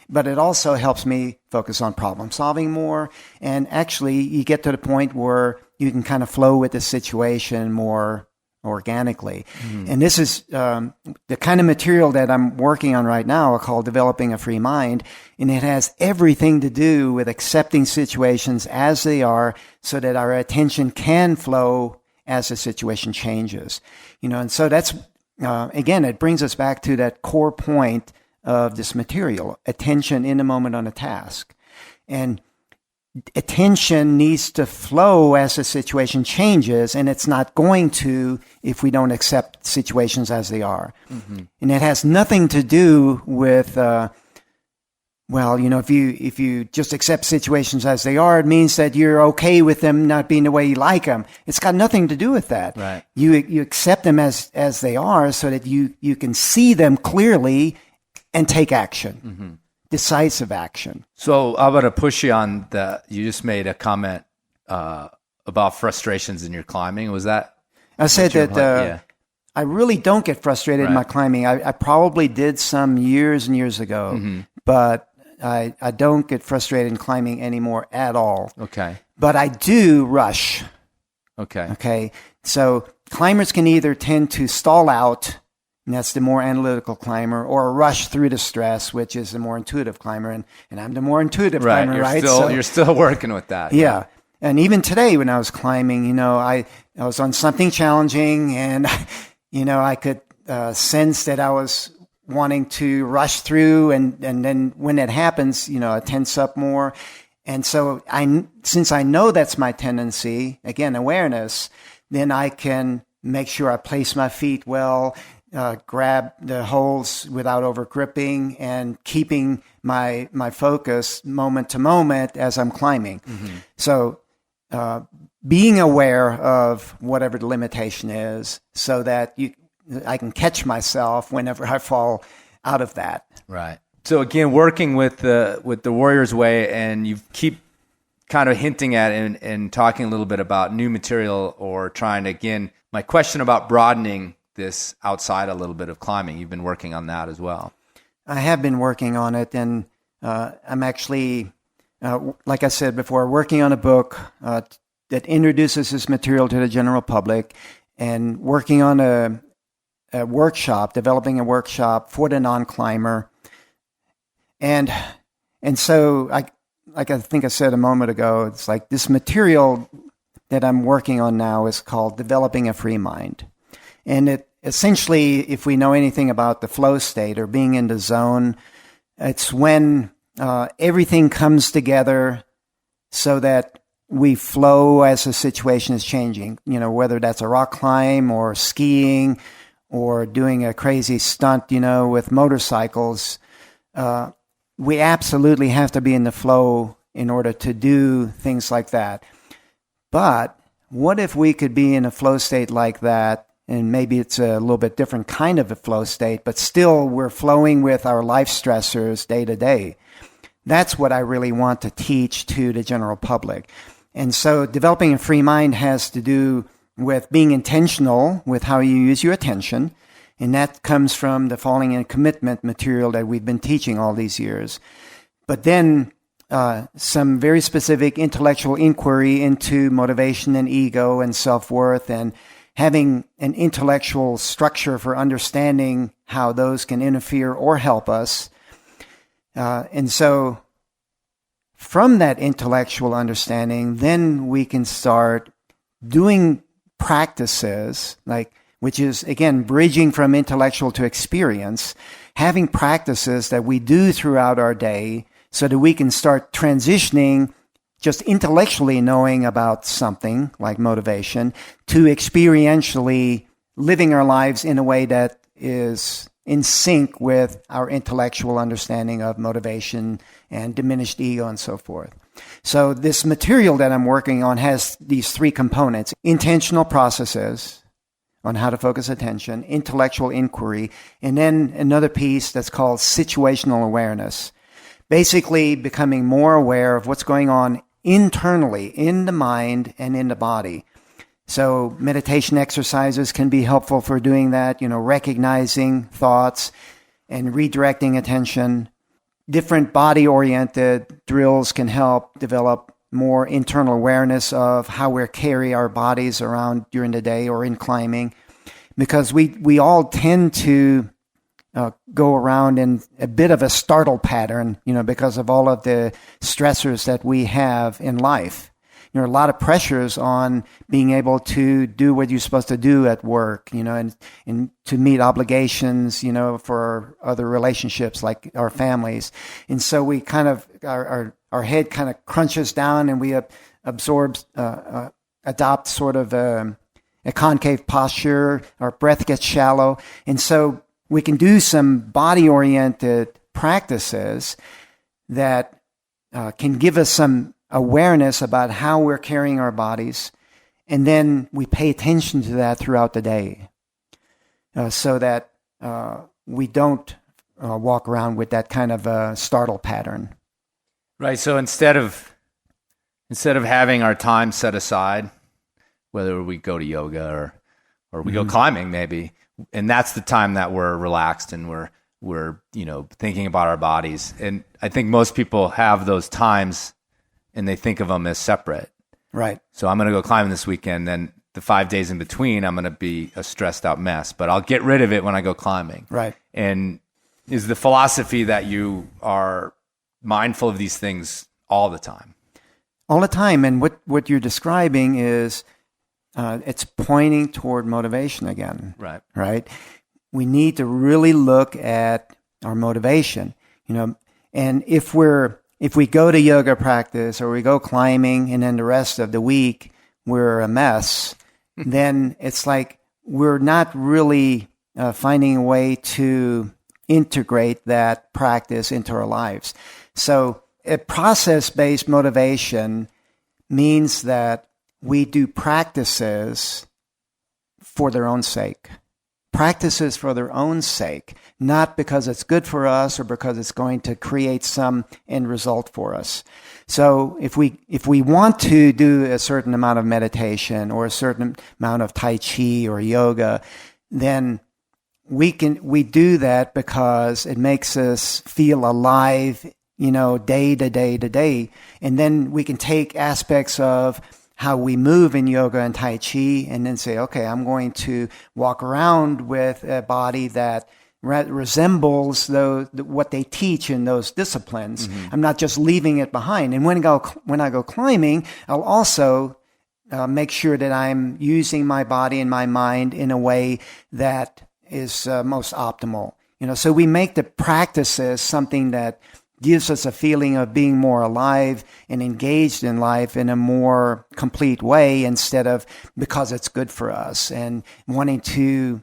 but it also helps me focus on problem solving more. And actually you get to the point where you can kind of flow with the situation more organically. And this is the kind of material that I'm working on right now called Developing a Free Mind. And it has everything to do with accepting situations as they are so that our attention can flow as the situation changes. And so that's, again, it brings us back to that core point of this material, attention in a moment on a task. And attention needs to flow as the situation changes, and it's not going to if we don't accept situations as they are. And it has nothing to do with, if you just accept situations as they are, it means that you're okay with them not being the way you like them. It's got nothing to do with that. Right. You accept them as they are so that you can see them clearly and take action. Decisive action. So I'm going to push you on you just made a comment about frustrations in your climbing. Was that? I said that I really don't get frustrated in my climbing. I probably did some years and years ago, but I don't get frustrated in climbing anymore at all. Okay. But I do rush. Okay. So climbers can either tend to stall out, and that's the more analytical climber, or rush through the stress, which is the more intuitive climber. And I'm the more intuitive climber, right? You're still working with that. Yeah. And even today when I was climbing, I was on something challenging, and, I could sense that I was wanting to rush through. And then when that happens, I tense up more. And so since I know that's my tendency, again, awareness, then I can make sure I place my feet well, grab the holes without over gripping, and keeping my focus moment to moment as I'm climbing. So being aware of whatever the limitation is so that I can catch myself whenever I fall out of that. Right. So again, working with the Warrior's Way, and you keep kind of hinting at and talking a little bit about new material, or trying to, again, my question about broadening this outside a little bit of climbing. You've been working on that as well. I have been working on it, and I'm actually, like I said before, working on a book that introduces this material to the general public, and working on a workshop, developing a workshop for the non-climber. And so, like I think I said a moment ago, it's like this material that I'm working on now is called Developing a Free Mind. And it essentially, if we know anything about the flow state or being in the zone, it's when everything comes together so that we flow as the situation is changing. You know, whether that's a rock climb or skiing or doing a crazy stunt, you know, with motorcycles. We absolutely have to be in the flow in order to do things like that. But what if we could be in a flow state like that, and maybe it's a little bit different kind of a flow state, but still we're flowing with our life stressors day to day. That's what I really want to teach to the general public. And so developing a free mind has to do with being intentional with how you use your attention. And that comes from the falling in commitment material that we've been teaching all these years. But then some very specific intellectual inquiry into motivation and ego and self-worth, and having an intellectual structure for understanding how those can interfere or help us. And so from that intellectual understanding, then we can start doing practices which is, again, bridging from intellectual to experience, having practices that we do throughout our day so that we can start transitioning just intellectually knowing about something like motivation to experientially living our lives in a way that is in sync with our intellectual understanding of motivation and diminished ego and so forth. So this material that I'm working on has these three components: intentional processes on how to focus attention, intellectual inquiry, and then another piece that's called situational awareness. Basically becoming more aware of what's going on internally in the mind and in the body. So meditation exercises can be helpful for doing that, you know, recognizing thoughts and redirecting attention. Different body-oriented drills can help develop more internal awareness of how we carry our bodies around during the day or in climbing, because we all tend to go around in a bit of a startle pattern, you know, because of all of the stressors that we have in life. You know, a lot of pressures on being able to do what you're supposed to do at work, you know, and to meet obligations, you know, for other relationships like our families. And so we kind of, our head kind of crunches down and we adopt sort of a concave posture. Our breath gets shallow. And so we can do some body-oriented practices that can give us some awareness about how we're carrying our bodies, and then we pay attention to that throughout the day, so that we don't walk around with that kind of startle pattern. Right. So instead of having our time set aside, whether we go to yoga or we go climbing maybe, and that's the time that we're relaxed and we're you know, thinking about our bodies. And I think most people have those times and they think of them as separate. Right. So I'm going to go climbing this weekend, then the 5 days in between, I'm going to be a stressed out mess, but I'll get rid of it when I go climbing. Right. And is the philosophy that you are mindful of these things all the time? All the time. And what you're describing is it's pointing toward motivation again. Right. Right. We need to really look at our motivation, you know, and if we go to yoga practice or we go climbing and then the rest of the week we're a mess, then it's like we're not really finding a way to integrate that practice into our lives. So a process-based motivation means that we do practices for their own sake. Practices for their own sake, not because it's good for us or because it's going to create some end result for us. So if we want to do a certain amount of meditation or a certain amount of Tai Chi or yoga, then we do that because it makes us feel alive, you know, day to day to day. And then we can take aspects of how we move in yoga and Tai Chi, and then say, okay, I'm going to walk around with a body that resembles what they teach in those disciplines. I'm not just leaving it behind. And when I go climbing, I'll also make sure that I'm using my body and my mind in a way that is most optimal. So we make the practices something that gives us a feeling of being more alive and engaged in life in a more complete way, instead of because it's good for us and wanting to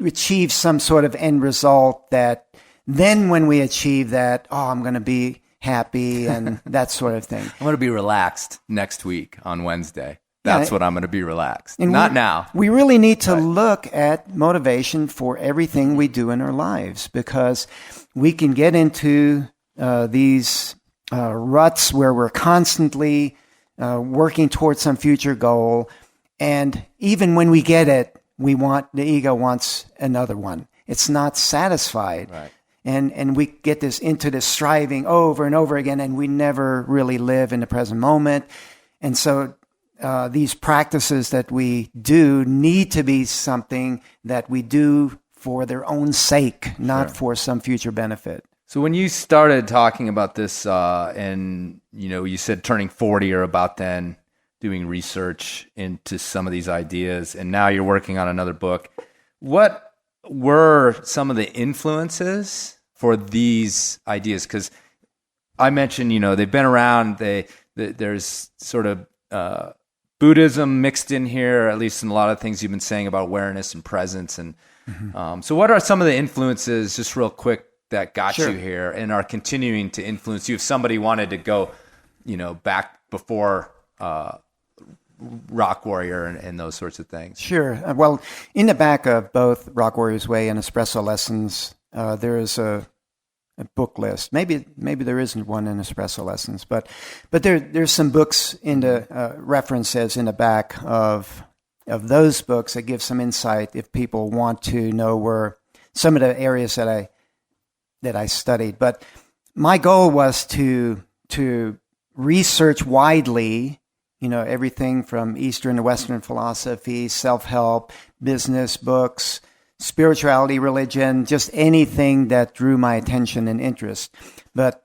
achieve some sort of end result that then when we achieve that, I'm going to be happy and that sort of thing. I'm going to be relaxed next week on Wednesday. That's what I'm going to be relaxed. And Not now. We really need to look at motivation for everything we do in our lives, because we can get into these ruts where we're constantly working towards some future goal. And even when we get it, the ego wants another one. It's not satisfied. Right. And we get into this striving over and over again, and we never really live in the present moment. And so these practices that we do need to be something that we do for their own sake, not for some future benefit. So when you started talking about this, and you said turning 40 or about then, doing research into some of these ideas, and now you're working on another book, what were some of the influences for these ideas? Because I mentioned, they've been around. There's sort of Buddhism mixed in here, at least in a lot of things you've been saying about awareness and presence. And so what are some of the influences, just real quick, that got you here and are continuing to influence you? If somebody wanted to go, back before Rock Warrior and those sorts of things. Sure. Well, in the back of both Rock Warrior's Way and Espresso Lessons, there is a book list. Maybe there isn't one in Espresso Lessons, but there's some books in the references in the back of those books that give some insight if people want to know where some of the areas that I studied. But my goal was to research widely, everything from Eastern to Western philosophy, self-help, business books, spirituality, religion, just anything that drew my attention and interest. But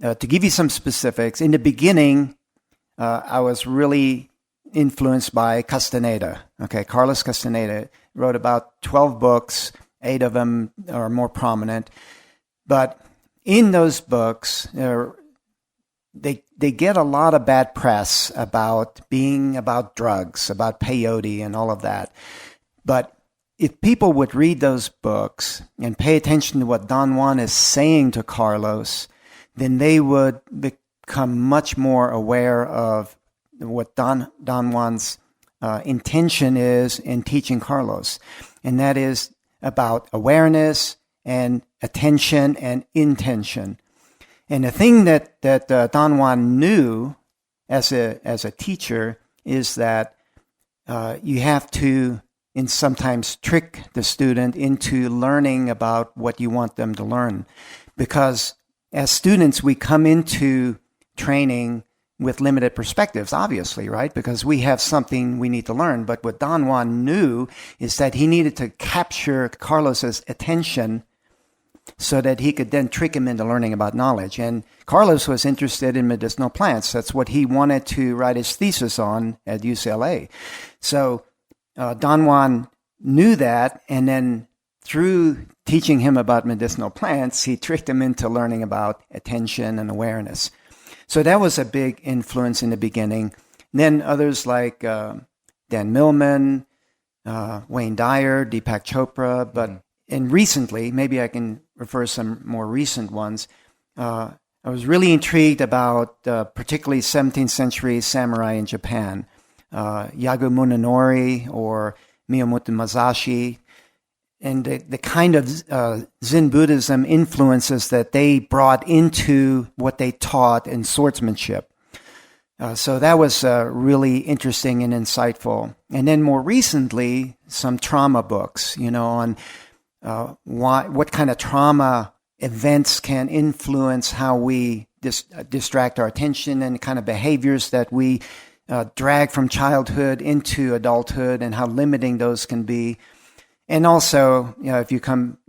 to give you some specifics, in the beginning, I was really influenced by Castaneda. Okay, Carlos Castaneda wrote about 12 books, 8 of them are more prominent. But in those books, they get a lot of bad press about being about drugs, about peyote and all of that. But if people would read those books and pay attention to what Don Juan is saying to Carlos, then they would become much more aware of what Don Juan's intention is in teaching Carlos. And that is about awareness and attention and intention. And the thing that Don Juan knew as a teacher is that you have to and sometimes trick the student into learning about what you want them to learn. Because as students, we come into training with limited perspectives, obviously, right? Because we have something we need to learn. But what Don Juan knew is that he needed to capture Carlos's attention so that he could then trick him into learning about knowledge. And Carlos was interested in medicinal plants. That's what he wanted to write his thesis on at UCLA. So Don Juan knew that, and then through teaching him about medicinal plants, he tricked him into learning about attention and awareness. So that was a big influence in the beginning. Then others like Dan Millman, Wayne Dyer, Deepak Chopra, and recently, maybe I can refer some more recent ones, I was really intrigued about particularly 17th century samurai in Japan, Yagu Munenori or Miyamoto Masashi, and the kind of Zen Buddhism influences that they brought into what they taught in swordsmanship. So that was really interesting and insightful. And then more recently, some trauma books, on what kind of trauma events can influence how we distract our attention and kind of behaviors that we drag from childhood into adulthood and how limiting those can be. And also, if you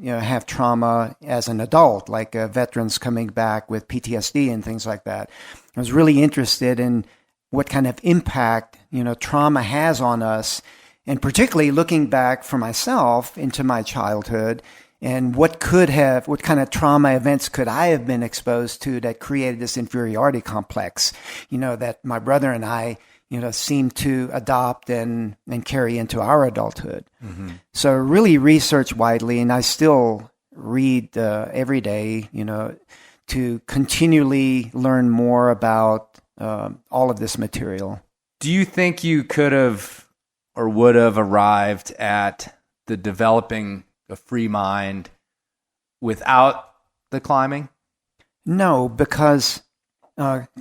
have trauma as an adult, like veterans coming back with PTSD and things like that, I was really interested in what kind of impact, trauma has on us, and particularly looking back for myself into my childhood and what kind of trauma events could I have been exposed to that created this inferiority complex, that my brother and I seem to adopt and carry into our adulthood. Mm-hmm. So really research widely, and I still read every day, to continually learn more about all of this material. Do you think you could have or would have arrived at the developing a free mind without the climbing? No, because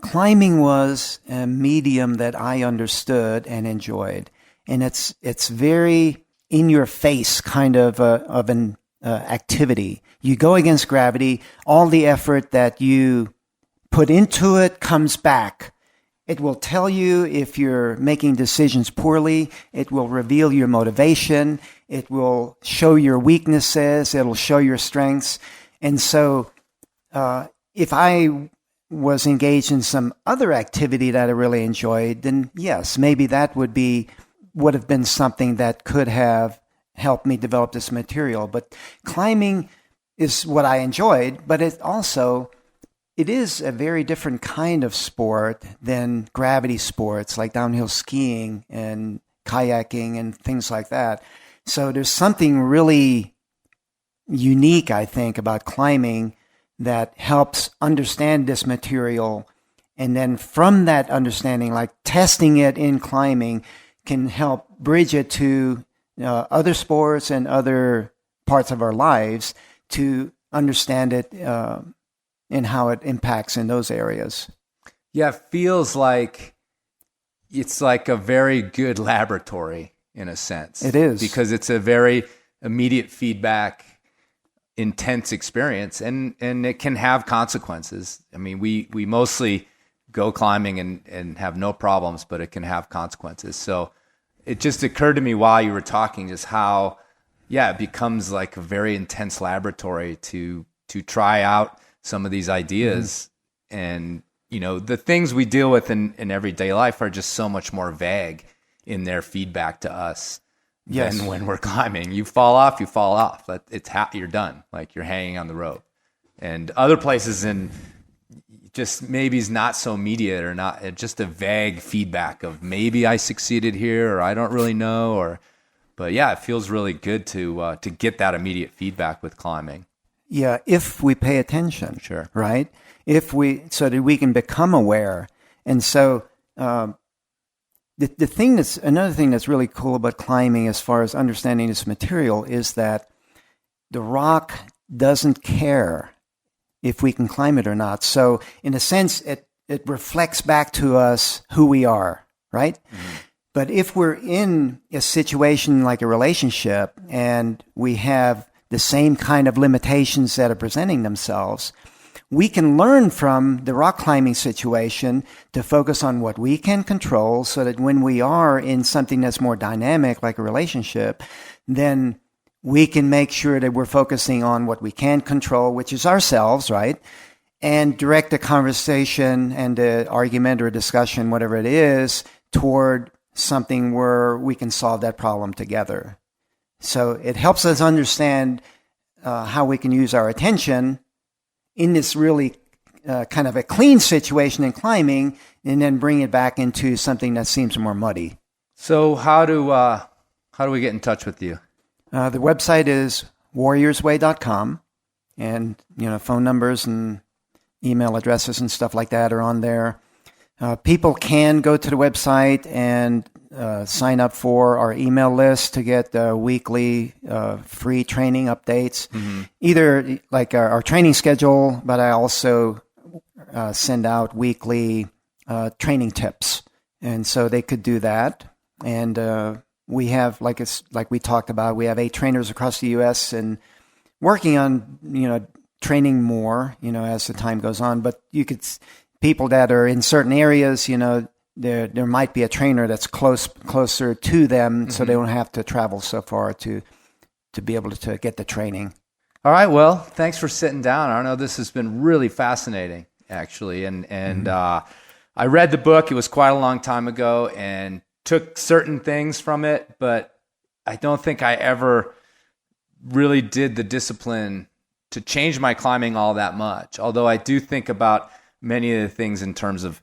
climbing was a medium that I understood and enjoyed, and it's very in your face kind of an activity. You go against gravity. All the effort that you put into it comes back. It will tell you if you're making decisions poorly. It will reveal your motivation. It will show your weaknesses. It'll show your strengths. And so, if I was engaged in some other activity that I really enjoyed, then yes, maybe that would have been something that could have helped me develop this material. But climbing is what I enjoyed, but it is a very different kind of sport than gravity sports like downhill skiing and kayaking and things like that. So there's something really unique, I think, about climbing that helps understand this material. And then from that understanding, like testing it in climbing, can help bridge it to other sports and other parts of our lives to understand it and how it impacts in those areas. Yeah, it feels like it's like a very good laboratory in a sense. It is. Because it's a very immediate feedback, intense experience, and it can have consequences. I mean, we mostly go climbing and have no problems, but it can have consequences. So it just occurred to me while you were talking just how, it becomes like a very intense laboratory to try out some of these ideas. Mm-hmm. And, the things we deal with in everyday life are just so much more vague in their feedback to us. Yes. Than when we're climbing. You fall off. You're done. Like you're hanging on the rope. And other places just maybe is not so immediate or not, just a vague feedback of maybe I succeeded here or I don't really know. But it feels really good to get that immediate feedback with climbing. Yeah, if we pay attention. Sure. Right? So that we can become aware. And so another thing that's really cool about climbing as far as understanding this material is that the rock doesn't care if we can climb it or not. So in a sense, it reflects back to us who we are, right? Mm-hmm. But if we're in a situation like a relationship and we have the same kind of limitations that are presenting themselves, we can learn from the rock climbing situation to focus on what we can control so that when we are in something that's more dynamic, like a relationship, then we can make sure that we're focusing on what we can control, which is ourselves, right? And direct the conversation and the argument or discussion, whatever it is, toward something where we can solve that problem together. So it helps us understand how we can use our attention in this really kind of a clean situation in climbing, and then bring it back into something that seems more muddy. So how do we get in touch with you? The website is warriorsway.com, and phone numbers and email addresses and stuff like that are on there. People can go to the website and sign up for our email list to get weekly free training updates, mm-hmm. either like our training schedule, but I also send out weekly training tips. And so they could do that. And we have, like we talked about, we have 8 trainers across the U.S. and working on, training more, as the time goes on. But people that are in certain areas, there might be a trainer that's closer to them, so they don't have to travel so far to be able to get the training. All right. Well, thanks for sitting down, Arno. This has been really fascinating, actually. And I read the book. It was quite a long time ago, and took certain things from it, but I don't think I ever really did the discipline to change my climbing all that much. Although I do think about many of the things in terms of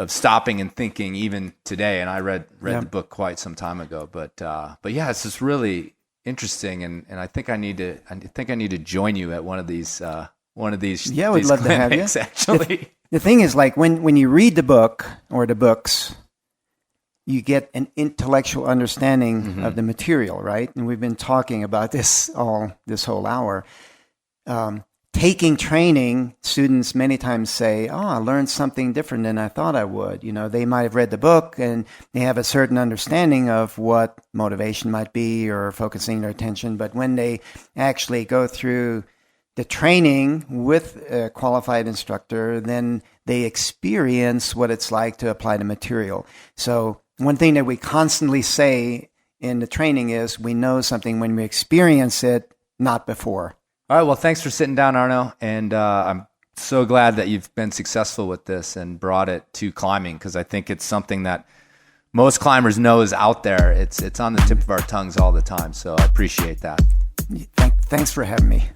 stopping and thinking even today. And I read the book quite some time ago, but yeah, it's just really interesting. And I think I need to join you at one of these Yeah, we'd love to have you. Actually, the thing is, like when you read the book or the books, you get an intellectual understanding of the material, right? And we've been talking about this whole hour. Taking training, students many times say, I learned something different than I thought I would. They might have read the book and they have a certain understanding of what motivation might be or focusing their attention. But when they actually go through the training with a qualified instructor, then they experience what it's like to apply the material. So one thing that we constantly say in the training is we know something when we experience it, not before. All right. Well, thanks for sitting down, Arno. And I'm so glad that you've been successful with this and brought it to climbing, because I think it's something that most climbers know is out there. It's on the tip of our tongues all the time. So I appreciate that. Thanks for having me.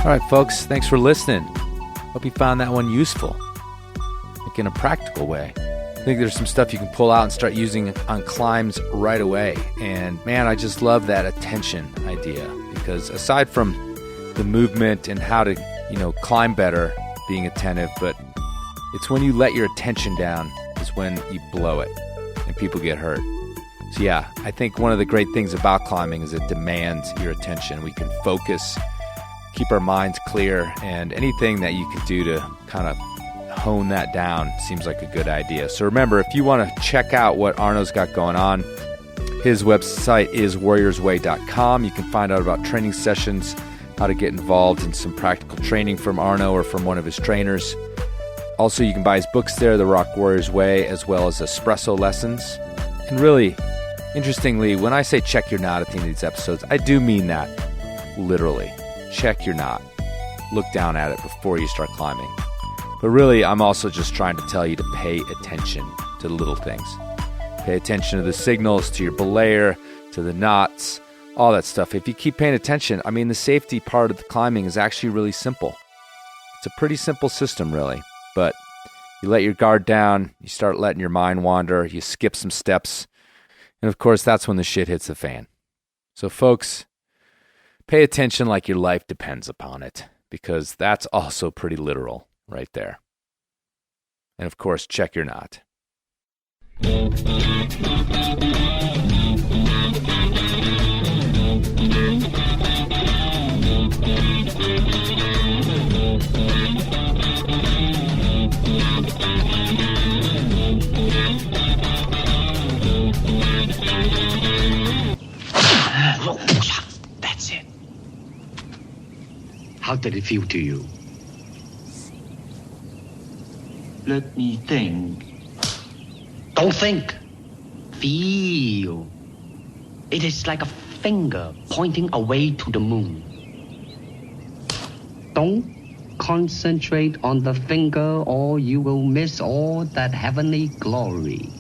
All right, folks, thanks for listening. Hope you found that one useful, like in a practical way. I think there's some stuff you can pull out and start using on climbs right away. And man, I just love that attention idea, because aside from the movement and how to, climb better, being attentive, but it's when you let your attention down is when you blow it and people get hurt. So yeah, I think one of the great things about climbing is it demands your attention. We can focus, keep our minds clear, and anything that you could do to kind of hone that down seems like a good idea. So remember, if you want to check out what Arno's got going on, his website is warriorsway.com. You can find out about training sessions, how to get involved in some practical training from Arno or from one of his trainers. Also, you can buy his books there, The Rock Warrior's Way, as well as espresso lessons. And really, interestingly, when I say check your knot at the end of these episodes, I do mean that literally. Check your knot. Look down at it before you start climbing. But really, I'm also just trying to tell you to pay attention to the little things. Pay attention to the signals, to your belayer, to the knots, all that stuff. If you keep paying attention, the safety part of the climbing is actually really simple. It's a pretty simple system, really. But you let your guard down, you start letting your mind wander, you skip some steps, and of course, that's when the shit hits the fan. So folks, pay attention like your life depends upon it, because that's also pretty literal right there. And of course, check your knot. That's it. How did it feel to you? Let me think. Don't think. Feel. It is like a finger pointing away to the moon. Don't concentrate on the finger or you will miss all that heavenly glory.